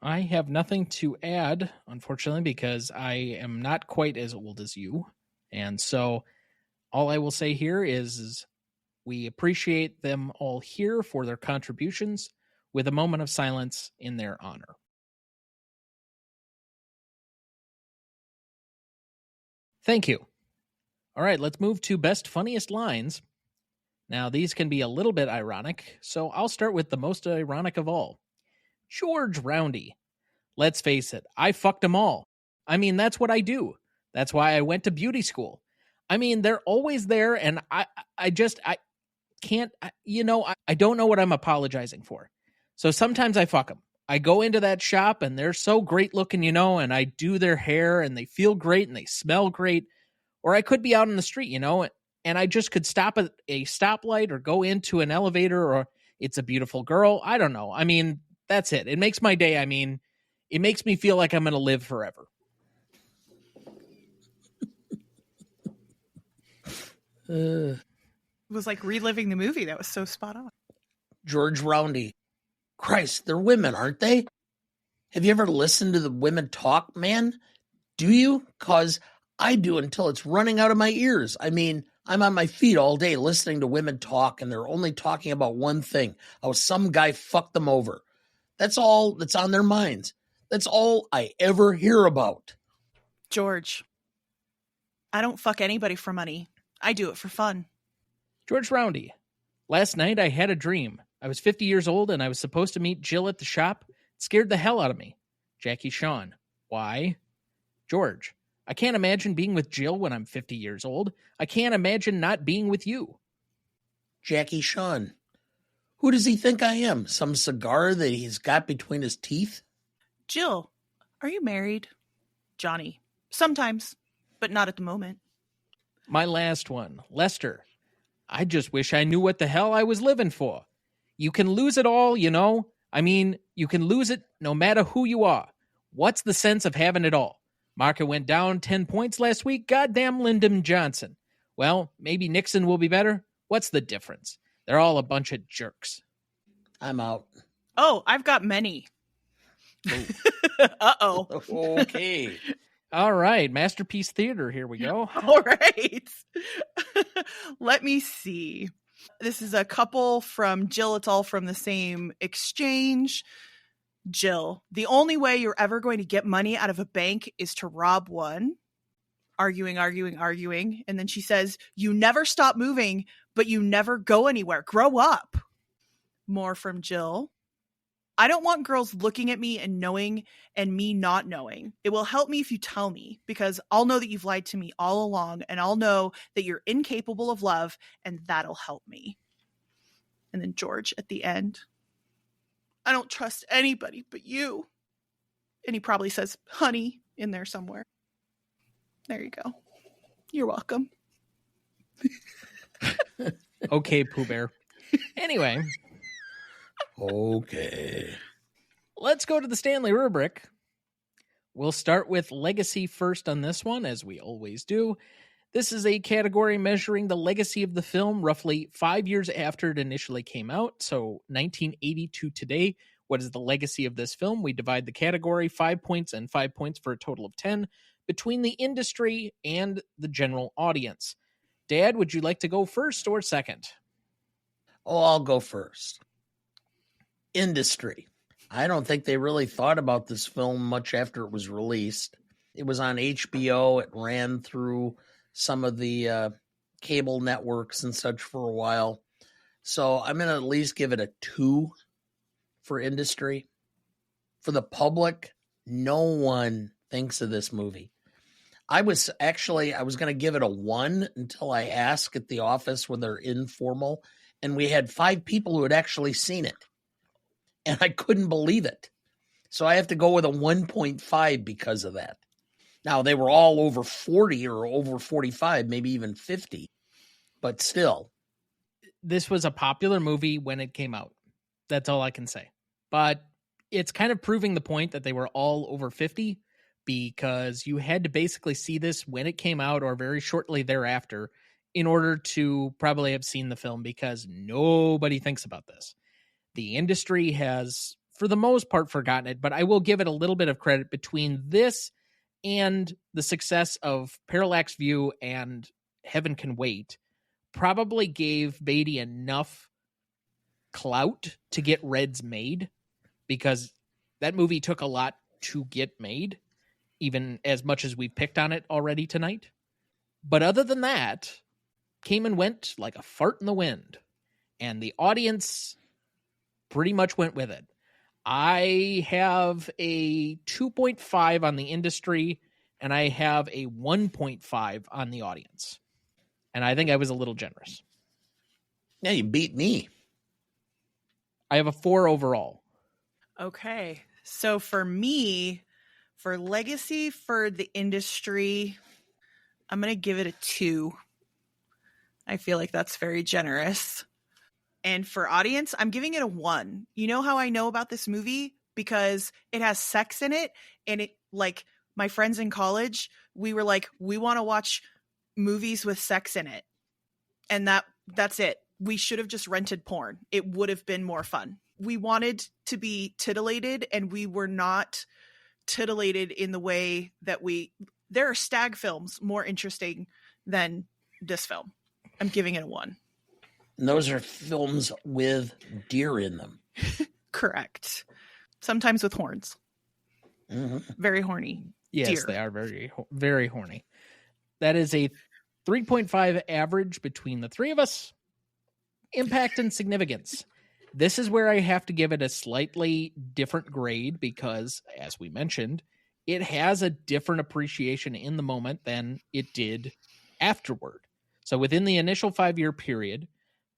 I have nothing to add, unfortunately, because I am not quite as old as you. And so all I will say here is we appreciate them all here for their contributions with a moment of silence in their honor. Thank you. All right, let's move to best funniest lines. Now, these can be a little bit ironic, so I'll start with the most ironic of all. George Roundy. Let's face it, I fucked them all. I mean, that's what I do. That's why I went to beauty school. I mean, they're always there, and I can't, I don't know what I'm apologizing for. So sometimes I fuck them. I go into that shop, and they're so great looking, and I do their hair, and they feel great, and they smell great. Or I could be out in the street, and I just could stop at a stoplight or go into an elevator, or it's a beautiful girl. I don't know. I mean, that's it. It makes my day. I mean, it makes me feel like I'm going to live forever.
It was like reliving the movie. That was so spot on.
George Roundy. Christ, they're women, aren't they? Have you ever listened to the women talk, man? Do you? 'Cause I do until it's running out of my ears. I mean, I'm on my feet all day listening to women talk, and they're only talking about one thing, how some guy fucked them over. That's all that's on their minds. That's all I ever hear about.
George, I don't fuck anybody for money. I do it for fun.
George Roundy. Last night I had a dream. I was 50 years old and I was supposed to meet Jill at the shop. It scared the hell out of me. Jackie Sean. Why? George. I can't imagine being with Jill when I'm 50 years old. I can't imagine not being with you.
Jackie Sean. Who does he think I am? Some cigar that he's got between his teeth?
Jill, are you married? Johnny. Sometimes, but not at the moment.
My last one. Lester. I just wish I knew what the hell I was living for. You can lose it all, I mean, you can lose it no matter who you are. What's the sense of having it all? Market went down 10 points last week. Goddamn Lyndon Johnson. Well, maybe Nixon will be better. What's the difference? They're all a bunch of jerks.
I'm out.
Oh, I've got many. Uh-oh.
Okay.
All right. Masterpiece Theater. Here we go.
All right. Let me see. This is a couple from Jill. It's all from the same exchange. Jill, the only way you're ever going to get money out of a bank is to rob one. Arguing. And then she says, you never stop moving, but you never go anywhere. Grow up. More from Jill. I don't want girls looking at me and knowing and me not knowing. It will help me if you tell me, because I'll know that you've lied to me all along, and I'll know that you're incapable of love, and that'll help me. And then George at the end. I don't trust anybody but you. And he probably says honey in there somewhere. There you go. You're welcome.
Okay, Pooh Bear. Anyway.
Okay.
Let's go to the Stanley rubric. We'll start with legacy first on this one, as we always do. This is a category measuring the legacy of the film roughly 5 years after it initially came out. So 1980 to today. What is the legacy of this film? We divide the category 5 points and 5 points for a total of 10 between the industry and the general audience. Dad, would you like to go first or second?
Oh, I'll go first. Industry. I don't think they really thought about this film much after it was released. It was on HBO. It ran through some of the cable networks and such for a while. So I'm going to at least give it a 2 for industry. For the public, no one thinks of this movie. I was going to give it a 1 until I asked at the office when they're informal, and we had 5 people who had actually seen it. And I couldn't believe it. So I have to go with a 1.5 because of that. Now, they were all over 40 or over 45, maybe even 50. But still.
This was a popular movie when it came out. That's all I can say. But it's kind of proving the point that they were all over 50, because you had to basically see this when it came out or very shortly thereafter in order to probably have seen the film, because nobody thinks about this. The industry has, for the most part, forgotten it, but I will give it a little bit of credit. Between this and the success of Parallax View and Heaven Can Wait, probably gave Beatty enough clout to get Reds made, because that movie took a lot to get made, even as much as we've picked on it already tonight. But other than that, came and went like a fart in the wind, and the audience pretty much went with it. I have a 2.5 on the industry, and I have a 1.5 on the audience. And I think I was a little generous.
Yeah, you beat me.
I have a 4 overall.
Okay. So for me, for legacy for the industry, I'm going to give it a 2. I feel like that's very generous. And for audience, I'm giving it a 1. You know how I know about this movie? Because it has sex in it. And it, like, my friends in college, we were like, we want to watch movies with sex in it. And that's it. We should have just rented porn. It would have been more fun. We wanted to be titillated, and we were not titillated in the way that there are stag films more interesting than this film. I'm giving it a 1.
And those are films with deer in them.
Correct. Sometimes with horns.
Mm-hmm.
Very horny.
Yes,
deer.
They are very, very horny. That is a 3.5 average between the three of us. Impact and significance. This is where I have to give it a slightly different grade, because, as we mentioned, it has a different appreciation in the moment than it did afterward. So within the initial 5-year period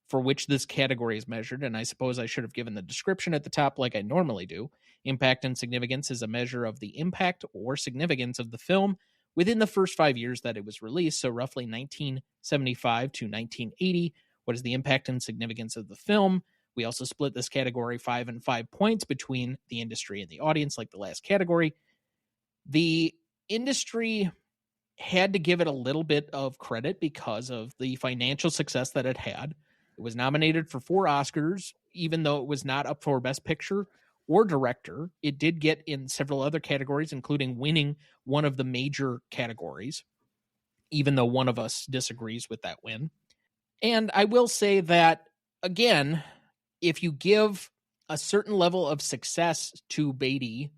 for which this category is measured, and I suppose I should have given the description at the top like I normally do, impact and significance is a measure of the impact or significance of the film within the first 5 years that it was released, so roughly 1975 to 1980. What is the impact and significance of the film? We also split this category 5 and 5 points between the industry and the audience, like the last category. The industry had to give it a little bit of credit because of the financial success that it had. It was nominated for 4 Oscars, even though it was not up for Best Picture or Director. It did get in several other categories, including winning one of the major categories, even though one of us disagrees with that win. And I will say that, again, if you give a certain level of success to Beatty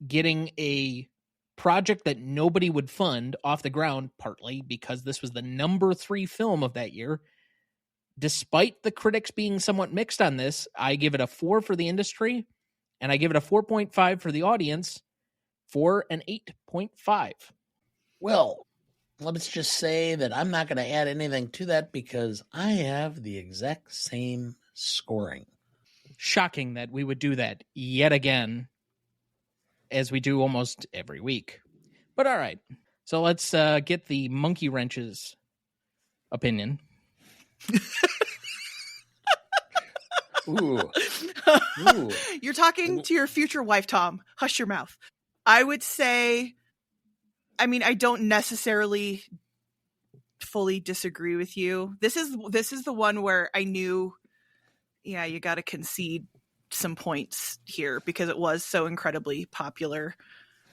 getting a project that nobody would fund off the ground, partly because this was the number 3 film of that year, despite the critics being somewhat mixed on this, I give it a 4 for the industry, and I give it a 4.5 for the audience for an 8.5.
Well, let's just say that I'm not going to add anything to that because I have the exact same scoring.
Shocking that we would do that yet again, as we do almost every week. But all right, so let's get the monkey wrench's opinion.
Ooh.
You're talking to your future wife, Tom. Hush your mouth. I would say, I mean, I don't necessarily fully disagree with you. This is the one where I knew, yeah, you got to concede some points here because it was so incredibly popular.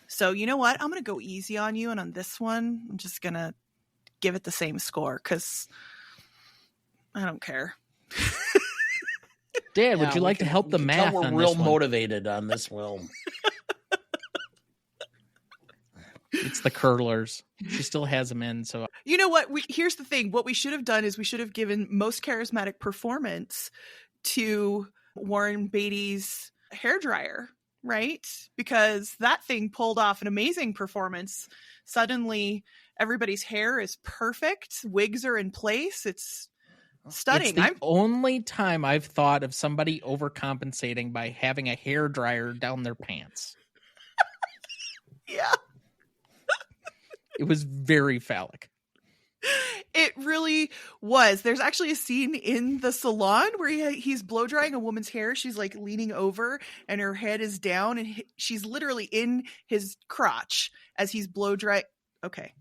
So you know what? I'm going to go easy on you. And on this one, I'm just going to give it the same score because I don't care.
Dan, would you like to help the math
we're
on
real
this one?
motivated on this film.
It's the curlers. She still has them in. So
you know what? Here's the thing. What we should have done is we should have given most charismatic performance to Warren Beatty's hairdryer, right? Because that thing pulled off an amazing performance. Suddenly, everybody's hair is perfect. Wigs are in place. It's stunning.
It's the only time I've thought of somebody overcompensating by having a hairdryer down their pants.
Yeah.
It was very phallic.
It really was. There's actually a scene in the salon where he's blow drying a woman's hair. She's like leaning over and her head is down and she's literally in his crotch as he's blow dry. Okay.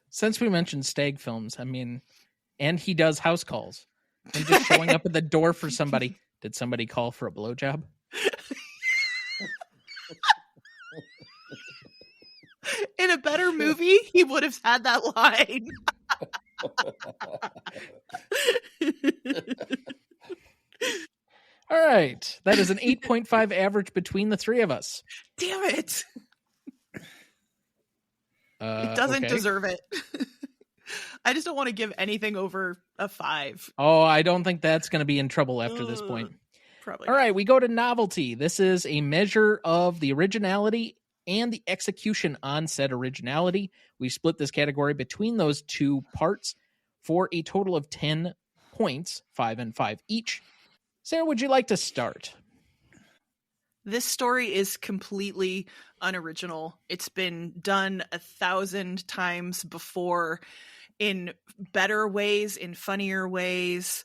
Since we mentioned stag films, I mean, and he does house calls and just showing up at the door for somebody. Did somebody call for a blowjob?
In a better movie, he would have had that line.
All right. That is an 8.5 average between the three of us.
Damn it. It doesn't deserve it. I just don't want to give anything over a 5.
Oh, I don't think that's going to be in trouble after this point.
Probably.
All right, we go to novelty. This is a measure of the originality and the execution on said originality. We split this category between those two parts for a total of 10 points, 5 and 5 each. Sarah, would you like to start?
This story is completely unoriginal. It's been done 1,000 times before in better ways, in funnier ways.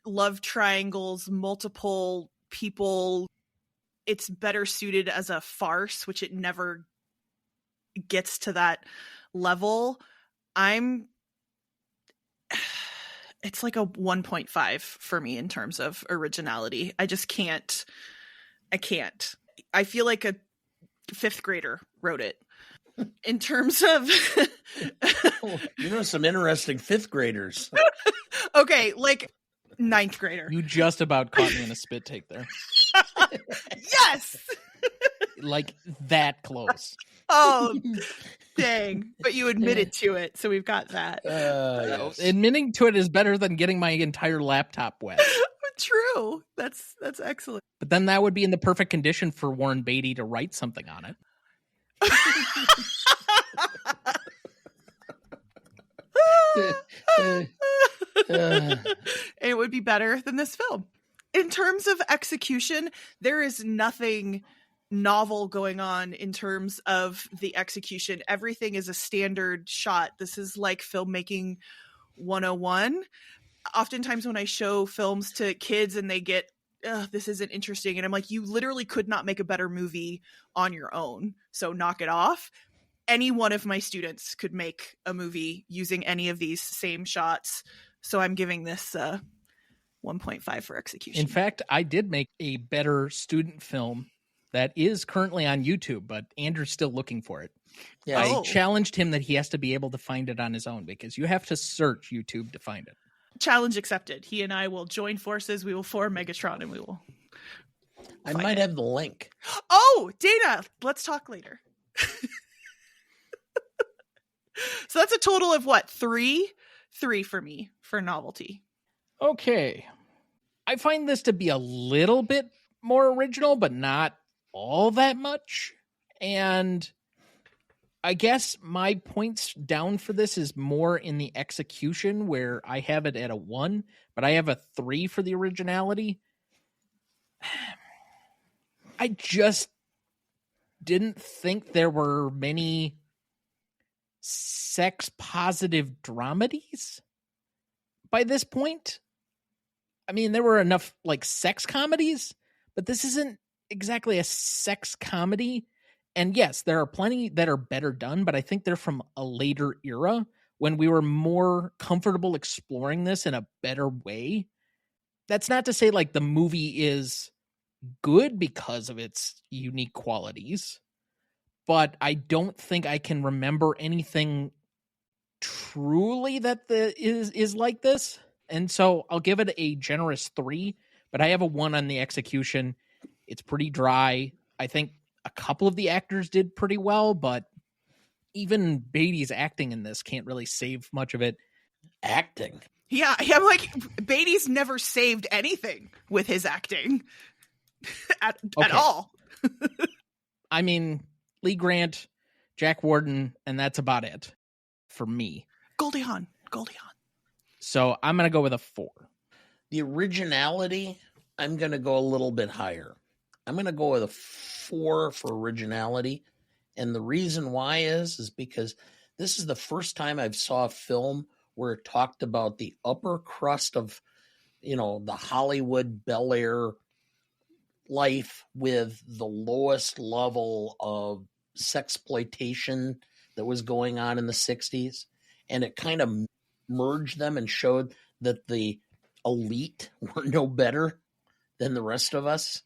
Love triangles, multiple people. It's better suited as a farce, which it never gets to that level. It's like a 1.5 for me in terms of originality. I just can't. I can't. I feel like a 5th grader wrote it. In terms of
some interesting 5th graders.
Okay, like 9th grader.
You just about caught me in a spit take there.
Yes.
Like that close.
Oh, dang. But you admitted to it, so we've got that.
Yes.
Admitting to it is better than getting my entire laptop wet.
True. That's excellent.
But then that would be in the perfect condition for Warren Beatty to write something on it.
It would be better than this film. In terms of execution, there is nothing novel going on in terms of the execution. Everything is a standard shot. This is like filmmaking 101. Oftentimes when I show films to kids and they get, this isn't interesting. And I'm like, you literally could not make a better movie on your own. So knock it off. Any one of my students could make a movie using any of these same shots. So I'm giving this 1.5 for execution.
In fact, I did make a better student film that is currently on YouTube, but Andrew's still looking for it.
Yeah.
I challenged him that he has to be able to find it on his own because you have to search YouTube to find it.
Challenge accepted. He and I will join forces. We will form Megatron and we will.
I might have the link.
Oh, Dana, let's talk later. So that's a total of what? 3 for me for novelty.
Okay. I find this to be a little bit more original, but not all that much. And I guess my points down for this is more in the execution where I have it at a 1, but I have a 3 for the originality. I just didn't think there were many sex positive dramedies by this point. I mean, there were enough like sex comedies, but this isn't exactly a sex comedy. And yes, there are plenty that are better done, but I think they're from a later era when we were more comfortable exploring this in a better way. That's not to say like the movie is good because of its unique qualities, but I don't think I can remember anything truly that is like this. And so I'll give it a generous 3, but I have a 1 on the execution. It's pretty dry. I think a couple of the actors did pretty well, but even Beatty's acting in this can't really save much of it.
Acting?
Yeah, I'm like, Beatty's never saved anything with his acting at all.
I mean, Lee Grant, Jack Warden, and that's about it for me.
Goldie Hawn.
So I'm going to go with a 4.
The originality, I'm going to go a little bit higher. I'm going to go with a 4 for originality. And the reason why is because this is the first time I've saw a film where it talked about the upper crust of, the Hollywood Bel Air life with the lowest level of sexploitation that was going on in the 60s. And it kind of merged them and showed that the elite were no better than the rest of us.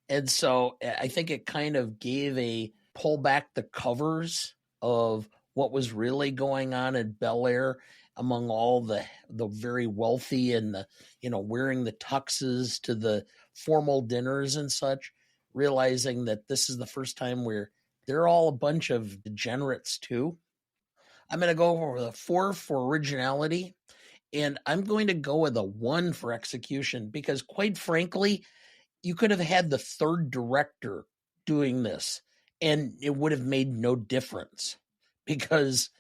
And so I think it kind of gave a pull back the covers of what was really going on in Bel Air among all the very wealthy and the, wearing the tuxes to the formal dinners and such, realizing that this is the first time where they're all a bunch of degenerates too. I'm going to go with a 4 for originality, and I'm going to go with a 1 for execution because, quite frankly, you could have had the third director doing this and it would have made no difference because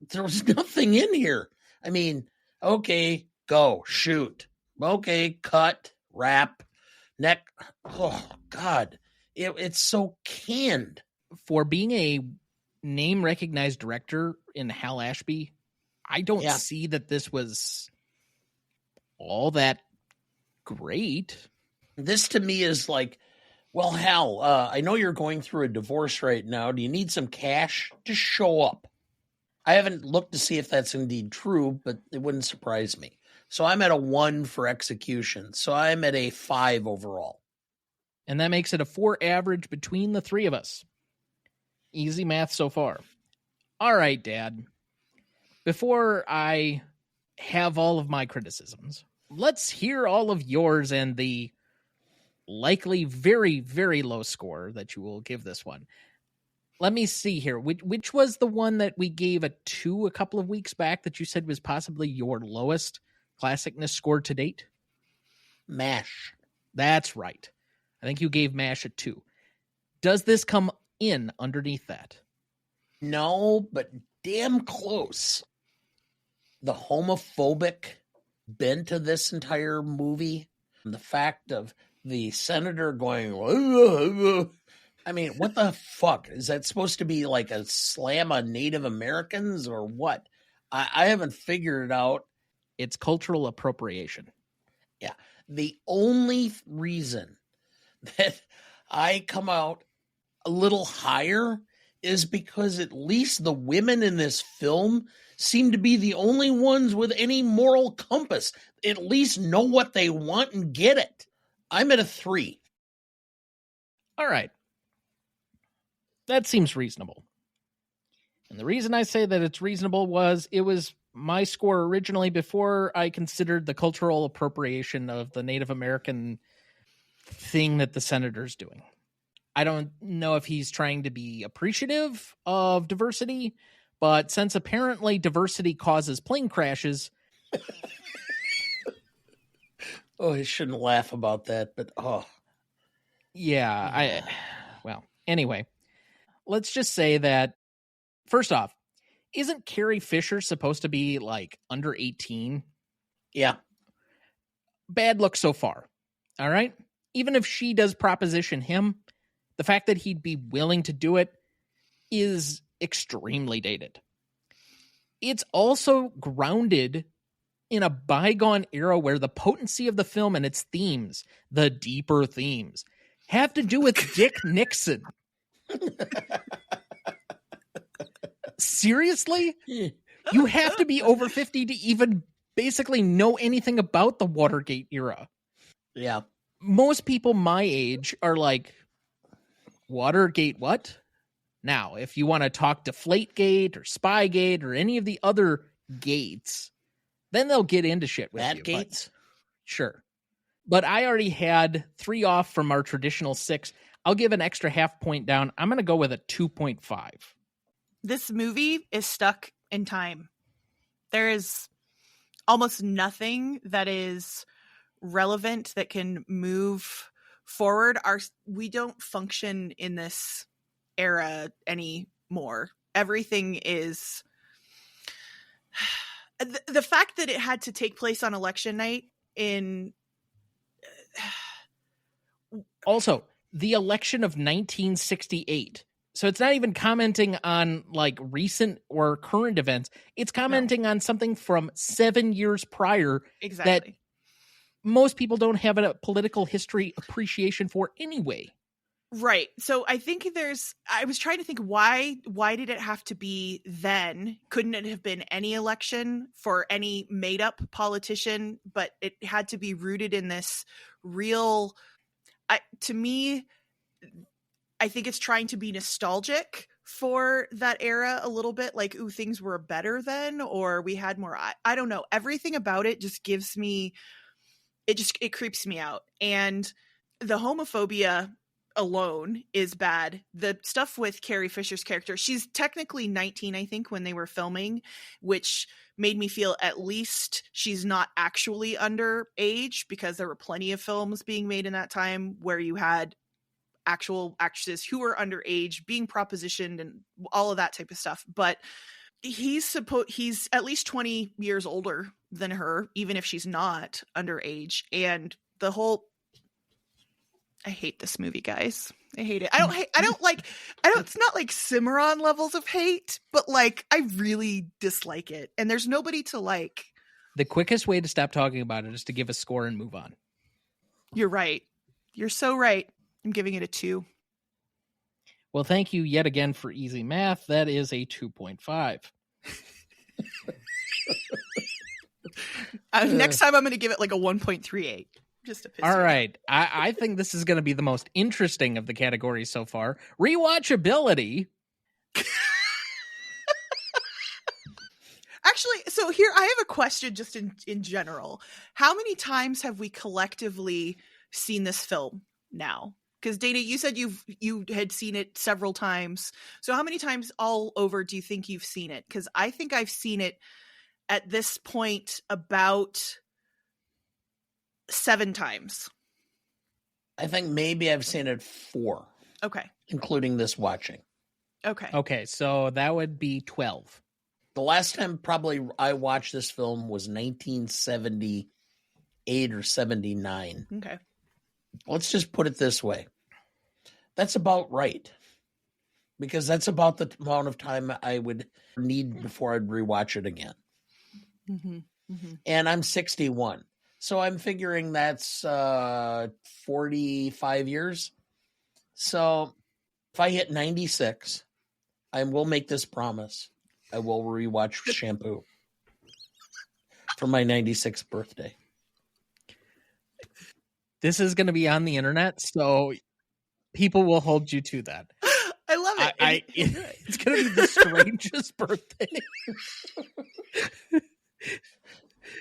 there was nothing in here. I mean, okay, go, shoot. Okay, cut, wrap, neck. Oh, God. It's so canned.
For being a name-recognized director in Hal Ashby, I don't see that this was all that great.
This to me is like, well, Hal, I know you're going through a divorce right now. Do you need some cash? Just show up. I haven't looked to see if that's indeed true, but it wouldn't surprise me. So I'm at a 1 for execution. So I'm at a 5 overall.
And that makes it a 4 average between the three of us. Easy math so far. All right, Dad. Before I have all of my criticisms, let's hear all of yours and the likely very, very low score that you will give this one. Let me see here. Which was the one that we gave a 2 a couple of weeks back that you said was possibly your lowest Classicness score to date?
MASH.
That's right. I think you gave MASH a 2. Does this come in underneath that?
No, but damn close. The homophobic bent of this entire movie, the fact of the senator going, I mean, what the fuck? Is that supposed to be like a slam on Native Americans or what? I haven't figured it out.
It's cultural appropriation.
Yeah. The only reason that I come out a little higher is because at least the women in this film seem to be the only ones with any moral compass. At least know what they want and get it. I'm at a 3.
All right. That seems reasonable. And the reason I say that it's reasonable was it was my score originally before I considered the cultural appropriation of the Native American thing that the senator's doing. I don't know if he's trying to be appreciative of diversity, but since apparently diversity causes plane crashes.
Oh, I shouldn't laugh about that, but
Yeah, anyway, let's just say that, first off, isn't Carrie Fisher supposed to be like under 18?
Yeah.
Bad look so far. All right. Even if she does proposition him, the fact that he'd be willing to do it is extremely dated. It's also grounded in a bygone era where the potency of the film and its themes, the deeper themes, have to do with Dick Nixon? Seriously? You have to be over 50 to even basically know anything about the Watergate era.
Yeah.
Most people my age are like, Watergate what? Now, if you want to talk Deflategate or Spygate or any of the other gates, then they'll get into shit with
That
you.
gates?
Sure. But I already had 3 off from our traditional 6. I'll give an extra half point down. I'm going to go with a 2.5.
This movie is stuck in time. There is almost nothing that is relevant that can move forward. We don't function in this era anymore. Everything is the fact that it had to take place on election night in
also the election of 1968. So it's not even commenting on like recent or current events. It's commenting on something from 7 years prior.
Exactly.
That most people don't have a political history appreciation for anyway.
Right. So I think I was trying to think why did it have to be then? Couldn't it have been any election for any made up politician? But it had to be rooted in this real, to me, I think it's trying to be nostalgic for that era a little bit, like, ooh, things were better then, or we had more. I don't know. Everything about it just gives me, it creeps me out. And the homophobia alone is bad. The stuff with Carrie Fisher's character, she's technically 19, I think, when they were filming, which made me feel at least she's not actually underage, because there were plenty of films being made in that time where you had actual actresses who were underage being propositioned and all of that type of stuff. But he's at least 20 years older than her, even if she's not underage. And the whole, I hate this movie, guys. I hate it. It's not like Cimarron levels of hate, but like, I really dislike it. And there's nobody to like.
The quickest way to stop talking about it is to give a score and move on.
You're right. You're so right. I'm giving it a 2.
Well, thank you yet again for easy math. That is a 2.5.
Next time I'm going to give it like a 1.38. Just to piss
All
you
right. I think this is going to be the most interesting of the categories so far. Rewatchability.
Actually, so here I have a question just in general. How many times have we collectively seen this film now? Because Dana, you said you had seen it several times. So how many times all over do you think you've seen it? Because I think I've seen it at this point about 7 times.
I think maybe I've seen it 4.
Okay.
Including this watching.
Okay.
Okay, so that would be 12.
The last time probably I watched this film was 1978 or 79.
Okay.
Let's just put it this way. That's about right. Because that's about the amount of time I would need before I'd rewatch it again.
Mm-hmm. Mm-hmm.
And I'm 61. So I'm figuring that's 45 years. So if I hit 96, I will make this promise. I will rewatch Shampoo for my 96th birthday.
This is going to be on the internet, so people will hold you to that.
I love it.
It's going to be the strangest birthday.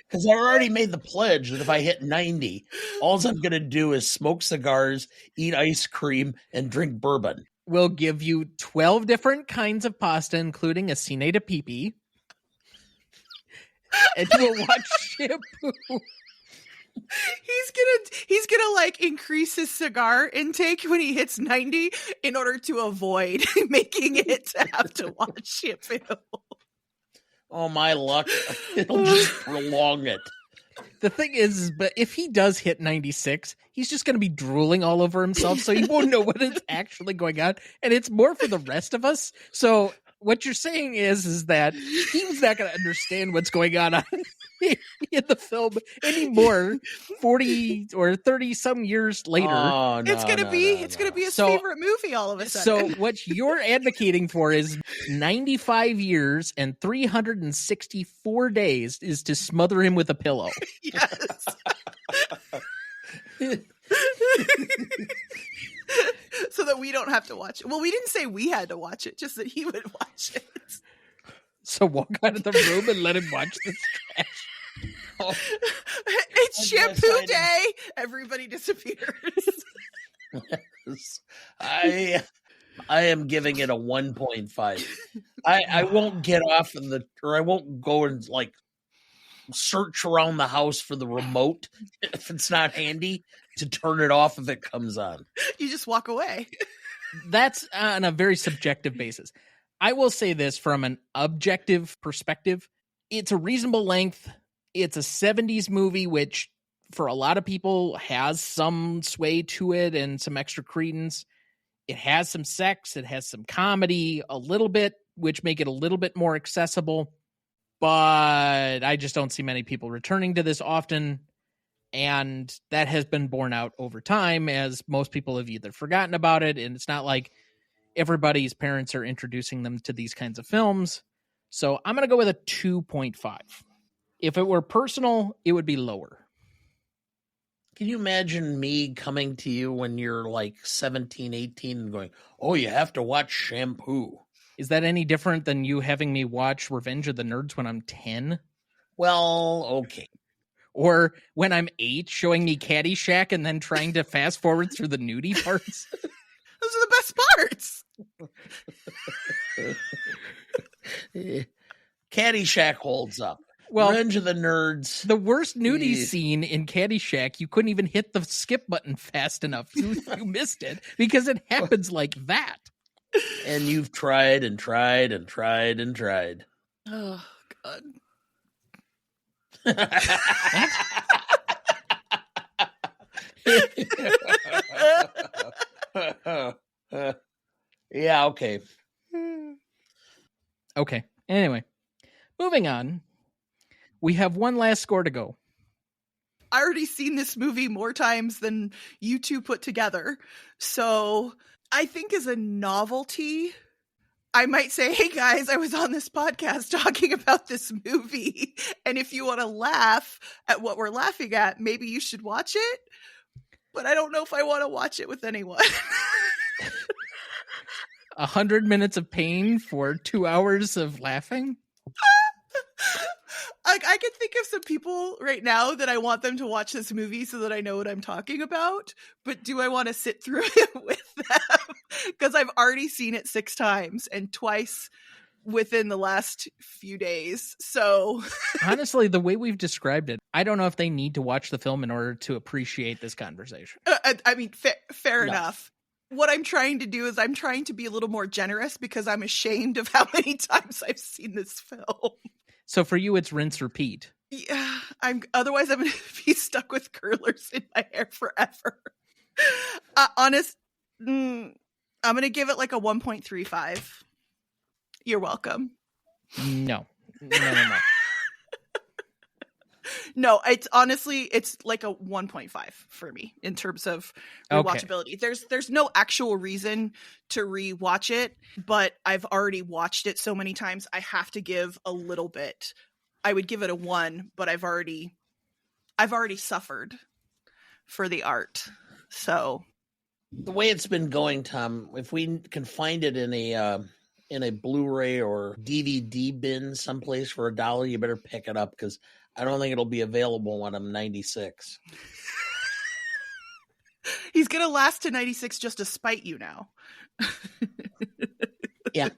Because I already made the pledge that if I hit 90, all I'm going to do is smoke cigars, eat ice cream, and drink bourbon.
We'll give you 12 different kinds of pasta, including a cine de pipi. And we'll watch Shampoo.
He's gonna like increase his cigar intake when he hits 90 in order to avoid making it to have to watch Shampoo.
Oh, my luck. It'll just prolong it.
The thing is, but if he does hit 96, he's just going to be drooling all over himself, so he won't know what is actually going on, and it's more for the rest of us. So what you're saying is that he's not going to understand what's going on in the film anymore 40 or 30 some years later.
Oh, no,
It's gonna be his favorite movie all of a sudden.
So what you're advocating for is 95 years and 364 days is to smother him with a pillow.
Yes. So that we don't have to watch it. Well, we didn't say we had to watch it, just that he would watch it.
So walk out of the room and let him watch this trash.
Oh,
It's shampoo day. Everybody disappears.
I am giving it a 1.5. I won't get off of I won't go and like search around the house for the remote if it's not handy to turn it off if it comes on.
You just walk away.
That's on a very subjective basis. I will say this from an objective perspective. It's a reasonable length. It's a 70s movie, which for a lot of people has some sway to it and some extra credence. It has some sex. It has some comedy a little bit, which make it a little bit more accessible. But I just don't see many people returning to this often. And that has been borne out over time as most people have either forgotten about it. And it's not like everybody's parents are introducing them to these kinds of films. So I'm going to go with a 2.5. If it were personal, it would be lower.
Can you imagine me coming to you when you're like 17, 18 and going, oh, you have to watch Shampoo?
Is that any different than you having me watch Revenge of the Nerds when I'm 10?
Well, okay.
Or when I'm 8, showing me Caddyshack and then trying to fast forward through the nudie parts?
Those are the best parts.
Caddyshack holds up.
Well,
Revenge of the Nerds.
The worst nudie scene in Caddyshack, you couldn't even hit the skip button fast enough. You missed it because it happens like that.
And you've tried and tried and tried and tried.
Oh, God.
Yeah, okay.
Okay. Anyway, moving on. We have one last score to go.
I already seen this movie more times than you two put together. So I think as a novelty, I might say, hey guys, I was on this podcast talking about this movie. And if you want to laugh at what we're laughing at, maybe you should watch it. But I don't know if I want to watch it with anyone.
100 minutes of pain for 2 hours of laughing?
I can think of some people right now that I want them to watch this movie so that I know what I'm talking about. But do I want to sit through it with them? Because I've already seen it 6 times and twice within the last few days. So
honestly, the way we've described it, I don't know if they need to watch the film in order to appreciate this conversation.
I mean, fair enough. What I'm trying to do is I'm trying to be a little more generous because I'm ashamed of how many times I've seen this film.
So for you, it's rinse, repeat.
Yeah, otherwise I'm going to be stuck with curlers in my hair forever. I'm going to give it like a 1.35. You're welcome.
No.
No, it's honestly, it's like a 1.5 for me in terms of rewatchability. Okay. There's no actual reason to rewatch it, but I've already watched it so many times. I have to give a little bit. I would give it a 1, but I've already suffered for the art. So
the way it's been going, Tom, if we can find it in a Blu-ray or DVD bin someplace for $1, you better pick it up because I don't think it'll be available when I'm 96.
He's going to last to 96 just to spite you now.
Yeah.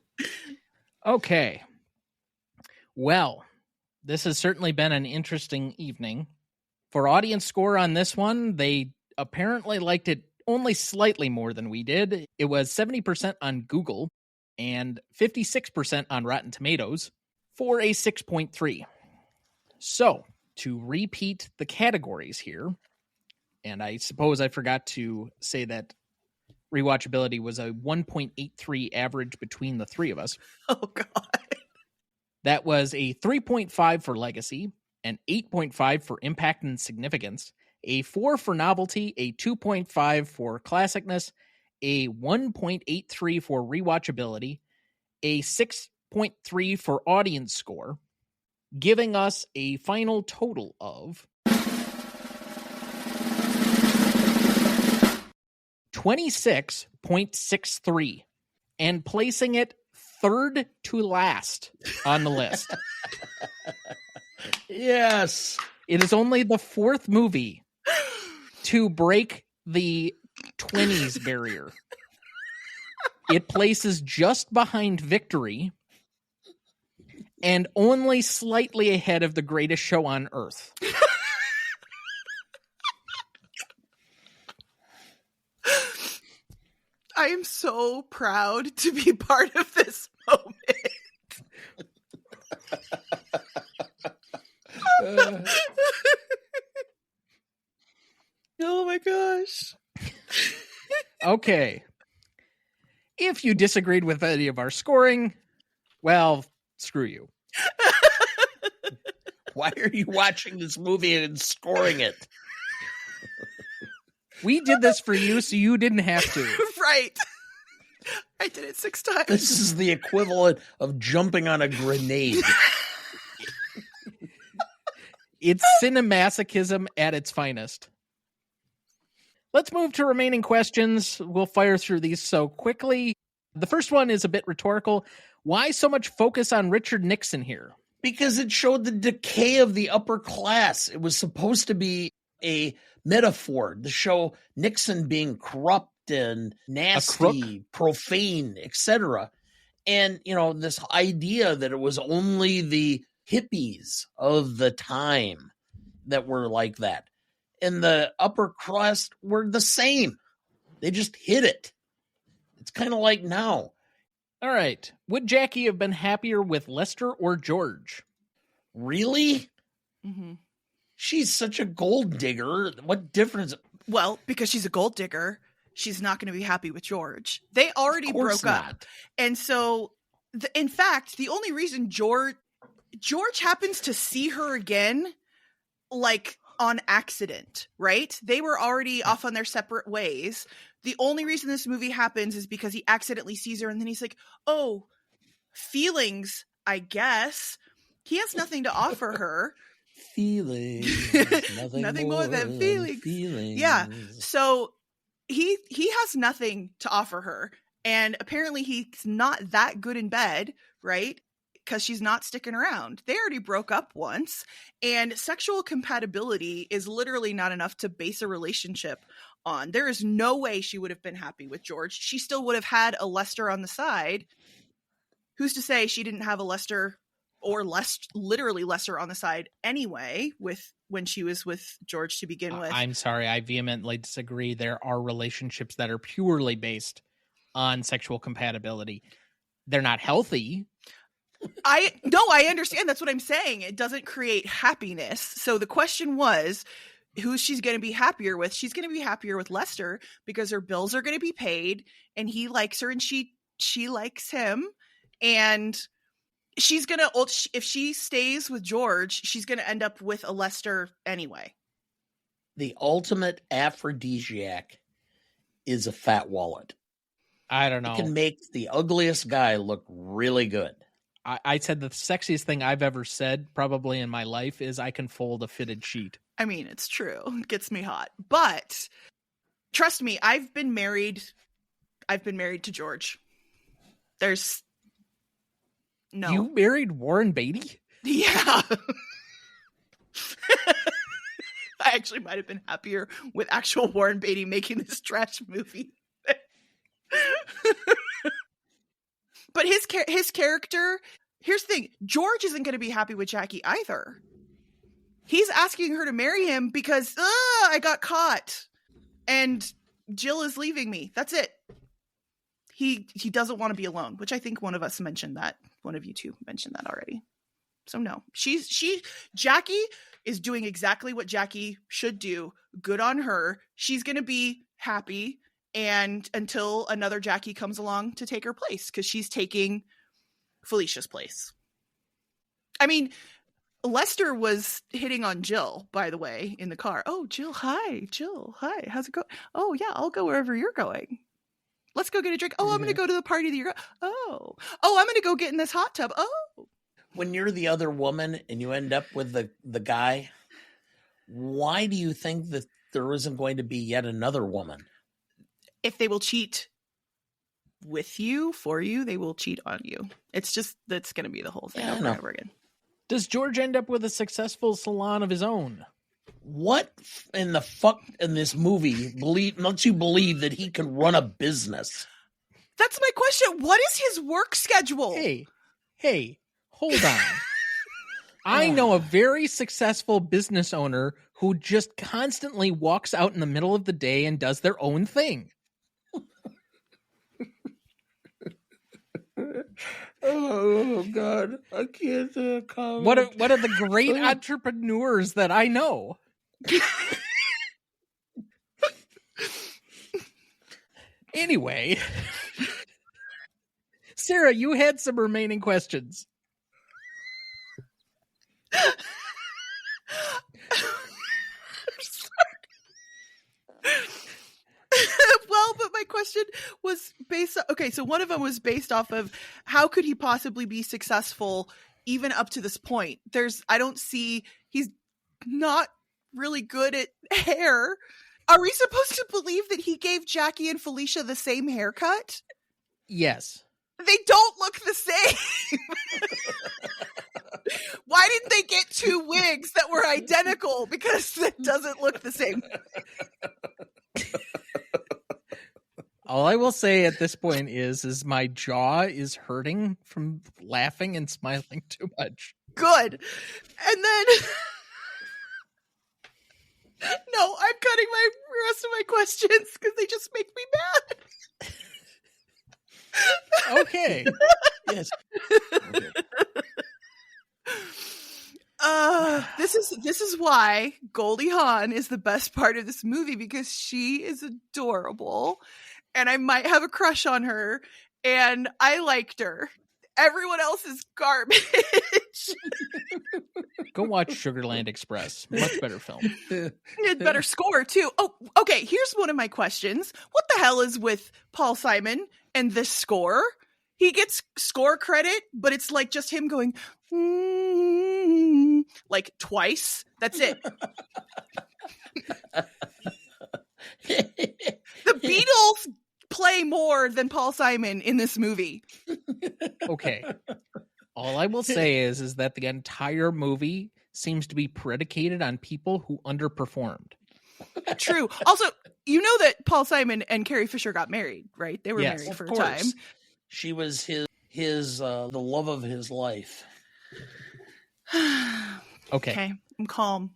Okay. Well, this has certainly been an interesting evening. For audience score on this one, they apparently liked it only slightly more than we did. It was 70% on Google and 56% on Rotten Tomatoes for a 6.3. So, to repeat the categories here, and I suppose I forgot to say that rewatchability was a 1.83 average between the three of us.
Oh, God.
That was a 3.5 for Legacy, an 8.5 for impact and significance, a 4 for novelty, a 2.5 for classicness, a 1.83 for rewatchability, a 6.3 for audience score, giving us a final total of 26.63 and placing it third to last on the list.
Yes.
It is only the fourth movie to break the 20s barrier. It places just behind Victory and only slightly ahead of The Greatest Show on Earth.
I am so proud to be part of this moment. Oh my gosh.
Okay. If you disagreed with any of our scoring, well, screw you.
Why are you watching this movie and scoring it?
We did this for you so you didn't have to.
Right. I did it 6 times.
This is the equivalent of jumping on a grenade.
It's cinemasochism at its finest. Let's move to remaining questions. We'll fire through these so quickly. The first one is a bit rhetorical. Why so much focus on Richard Nixon here?
Because it showed the decay of the upper class. It was supposed to be a metaphor to show Nixon being corrupt and nasty, profane, etc. And, this idea that it was only the hippies of the time that were like that. And the upper crust were the same. They just hid it. It's kind of like now.
All right. Would Jackie have been happier with Lester or George?
Really?
Mm-hmm.
She's such a gold digger. What difference?
Well, because she's a gold digger, she's not going to be happy with George. They already broke up. And so, in fact, the only reason George happens to see her again, like, on accident, right? They were already off on their separate ways. The only reason this movie happens is because he accidentally sees her and then he's like, oh, feelings, I guess. He has nothing to offer her.
Feelings.
Nothing more than feelings. Yeah. So he has nothing to offer her. And apparently he's not that good in bed, right? Because she's not sticking around. They already broke up once, and sexual compatibility is literally not enough to base a relationship on. There is no way she would have been happy with George. She still would have had a Lester on the side. Who's to say she didn't have a Lester or literally Lester on the side anyway when she was with George to begin with?
I'm sorry, I vehemently disagree. There are relationships that are purely based on sexual compatibility. They're not healthy.
I understand. That's what I'm saying. It doesn't create happiness. So the question was, who she's going to be happier with? She's going to be happier with Lester because her bills are going to be paid and he likes her and she likes him. And she's going to, if she stays with George, she's going to end up with a Lester anyway.
The ultimate aphrodisiac is a fat wallet.
I don't know.
It can make the ugliest guy look really good.
I said the sexiest thing I've ever said probably in my life is I can fold a fitted sheet.
I mean, it's true. It gets me hot. But trust me, I've been married to George. There's no.
You married Warren Beatty?
Yeah. I actually might have been happier with actual Warren Beatty making this trash movie. But his character, here's the thing. George isn't going to be happy with Jackie either. He's asking her to marry him because I got caught and Jill is leaving me. That's it. He doesn't want to be alone, which I think one of us mentioned that. One of you two mentioned that already. So no, Jackie is doing exactly what Jackie should do. Good on her. She's going to be happy. And until another Jackie comes along to take her place, because she's taking Felicia's place. I mean, Lester was hitting on Jill, by the way, in the car. Oh, Jill, hi. Jill, hi. How's it going? Oh, yeah, I'll go wherever you're going. Let's go get a drink. Oh, I'm going to go to the party that you're going. Oh, I'm going to go get in this hot tub. Oh.
When you're the other woman and you end up with the guy, why do you think that there isn't going to be yet another woman?
If they will cheat with you, for you, they will cheat on you. It's just, that's going to be the whole thing over and over again.
Does George end up with a successful salon of his own?
What in the fuck in this movie lets you believe that he can run a business?
That's my question. What is his work schedule?
Hey, hold on. I know a very successful business owner who just constantly walks out in the middle of the day and does their own thing.
Oh God, I can't comment.
What are the great entrepreneurs that I know? Anyway, Sarah, you had some remaining questions.
Well, but my question was based on, okay, so one of them was based off of how could he possibly be successful even up to this point? I don't see, he's not really good at hair. Are we supposed to believe that he gave Jackie and Felicia the same haircut?
Yes.
They don't look the same. Why didn't they get two wigs that were identical? Because it doesn't look the same.
All I will say at this point is my jaw is hurting from laughing and smiling too much.
Good. And then no, I'm cutting my rest of my questions because they just make me mad.
Okay.
Yes.
This is why Goldie Hawn is the best part of this movie, because she is adorable and I might have a crush on her and I liked her. Everyone else is garbage.
Go watch Sugarland Express. Much better film.
It better score too. Oh, okay. Here's one of my questions. What the hell is with Paul Simon and this score? He gets score credit, but it's like just him going like twice. That's it. The Beatles play more than Paul Simon in this movie.
Okay. All I will say is that the entire movie seems to be predicated on people who underperformed.
True. Also, you know that Paul Simon and Carrie Fisher got married, right? They were married for a time.
She was his the love of his life.
Okay.
I'm calm.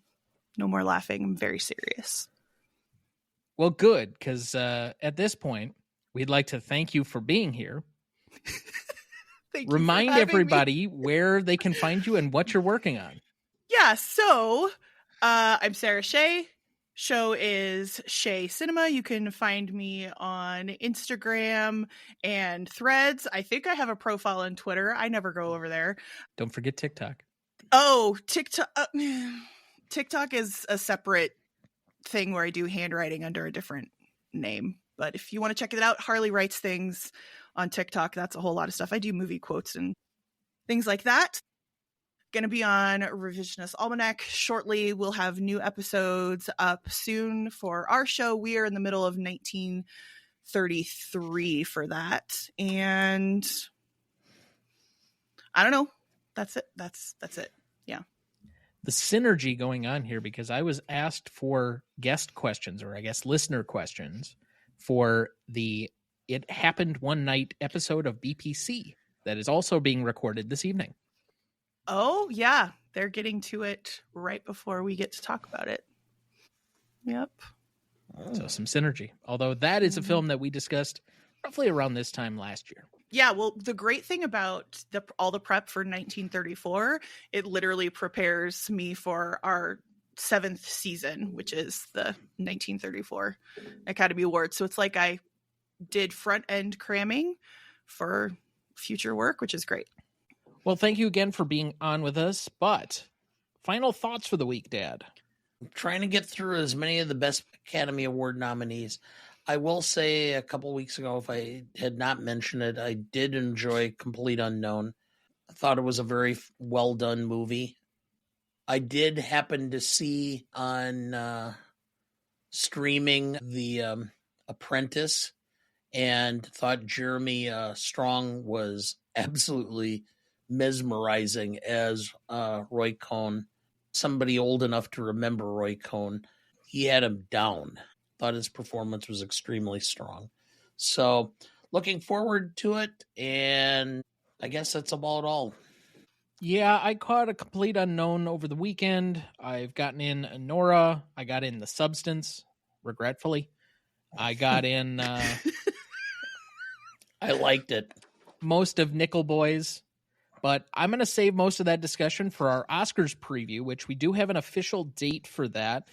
No more laughing. I'm very serious.
Well, good, because at this point, we'd like to thank you for being here. Remind everybody where they can find you and what you're working on.
Yeah, so I'm Sara Shea. Show is Shea Cinema. You can find me on Instagram and Threads. I think I have a profile on Twitter. I never go over there.
Don't forget TikTok.
Oh, TikTok. TikTok is a separate thing where I do handwriting under a different name. But if you want to check it out, Harley writes things on TikTok. That's a whole lot of stuff. I do movie quotes and things like that. Going to be on Revisionist Almanac shortly. We'll have new episodes up soon for our show. We are in the middle of 1933 for that. And I don't know. That's it. That's it. Yeah.
The synergy going on here, because I was asked for guest questions, or I guess listener questions, for the It Happened One Night episode of BPC that is also being recorded this evening.
Oh, yeah. They're getting to it right before we get to talk about it. Yep.
So some synergy. Although that is a film that we discussed roughly around this time last year.
Yeah, well, the great thing about all the prep for 1934, it literally prepares me for our 7th season, which is the 1934 Academy Awards. So it's like I did front end cramming for future work, which is great.
Well, thank you again for being on with us, but Final thoughts for the week, Dad?
I'm trying to get through as many of the best Academy Award nominees. I will say a couple weeks ago, if I had not mentioned it, I did enjoy Complete Unknown. I thought it was a very well done movie. I did happen to see on streaming The Apprentice and thought Jeremy Strong was absolutely mesmerizing as Roy Cohn. Somebody old enough to remember Roy Cohn, he had him down. Thought his performance was extremely strong. So looking forward to it, and I guess that's about all.
Yeah, I caught A Complete Unknown over the weekend. I've gotten in Nora. I got in The Substance, regretfully. I got in...
I liked it.
Most of Nickel Boys. But I'm going to save most of that discussion for our Oscars preview, which we do have an official date for that.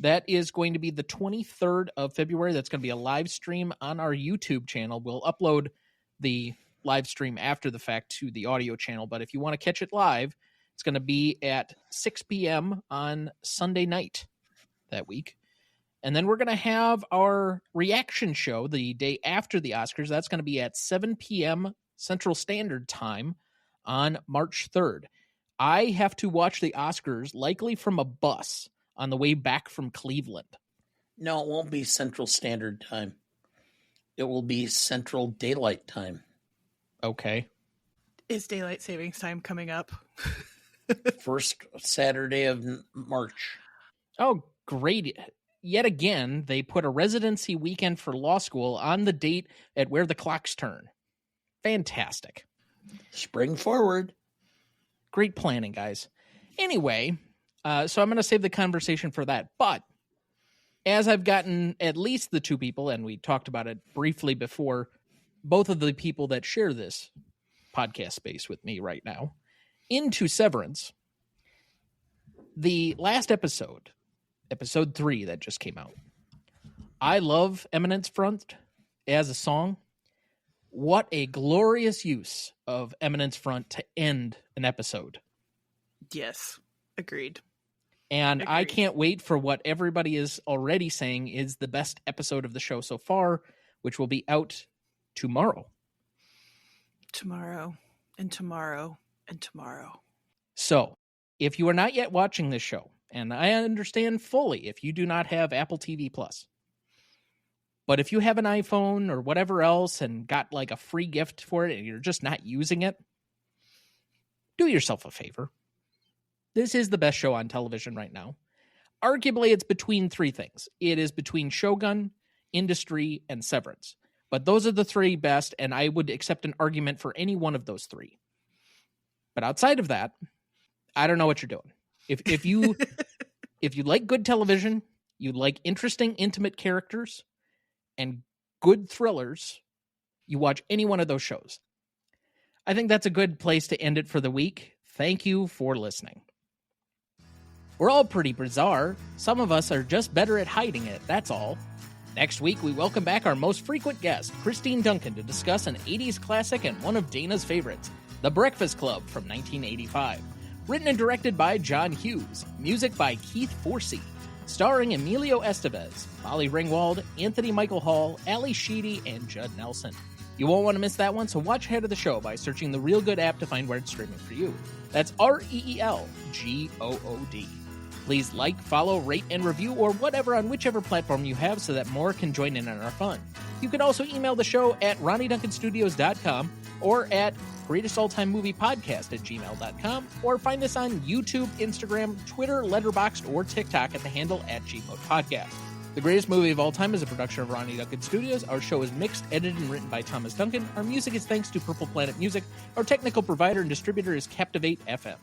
That is going to be the 23rd of February. That's going to be a live stream on our YouTube channel. We'll upload the live stream after the fact to the audio channel. But if you want to catch it live, it's going to be at 6 p.m. on Sunday night that week. And then we're going to have our reaction show the day after the Oscars. That's going to be at 7 p.m. Central Standard Time on March 3rd. I have to watch the Oscars likely from a bus on the way back from Cleveland.
No, it won't be Central Standard Time. It will be Central Daylight Time.
Okay.
Is Daylight Savings Time coming up?
First Saturday of March.
Oh, great. Yet again, they put a residency weekend for law school on the date at where the clocks turn. Fantastic.
Spring forward.
Great planning, guys. Anyway, so I'm going to save the conversation for that. But as I've gotten at least the two people, and we talked about it briefly before, both of the people that share this podcast space with me right now, into Severance, the last episode, episode 3 that just came out. I love Eminence Front as a song. What a glorious use of Eminence Front to end an episode.
Yes, agreed.
And
Agreed.
I can't wait for what everybody is already saying is the best episode of the show so far, which will be out tomorrow.
Tomorrow, and tomorrow, and tomorrow.
So, if you are not yet watching this show, and I understand fully if you do not have Apple TV Plus, but if you have an iPhone or whatever else and got like a free gift for it and you're just not using it, do yourself a favor. This is the best show on television right now. Arguably, it's between three things. It is between Shogun, Industry, and Severance. But those are the three best, and I would accept an argument for any one of those three. But outside of that, I don't know what you're doing. If you if you like good television, you like interesting, intimate characters, and good thrillers, you watch any one of those shows. I think that's a good place to end it for the week. Thank you for listening. We're all pretty bizarre. Some of us are just better at hiding it, that's all. Next week, we welcome back our most frequent guest, Christine Duncan, to discuss an 80s classic and one of Dana's favorites, The Breakfast Club from 1985. Written and directed by John Hughes. Music by Keith Forsey. Starring Emilio Estevez, Molly Ringwald, Anthony Michael Hall, Ali Sheedy, and Judd Nelson. You won't want to miss that one, so watch ahead of the show by searching the Real Good app to find where it's streaming for you. That's REELGOOD. Please like, follow, rate, and review, or whatever on whichever platform you have so that more can join in on our fun. You can also email the show at RonnieDuncanStudios.com or at greatestalltimemoviepodcast@gmail.com, or find us on YouTube, Instagram, Twitter, Letterboxd, or TikTok at the handle @GModePodcast. The Greatest Movie of All Time is a production of Ronnie Duncan Studios. Our show is mixed, edited, and written by Thomas Duncan. Our music is thanks to Purple Planet Music. Our technical provider and distributor is Captivate FM.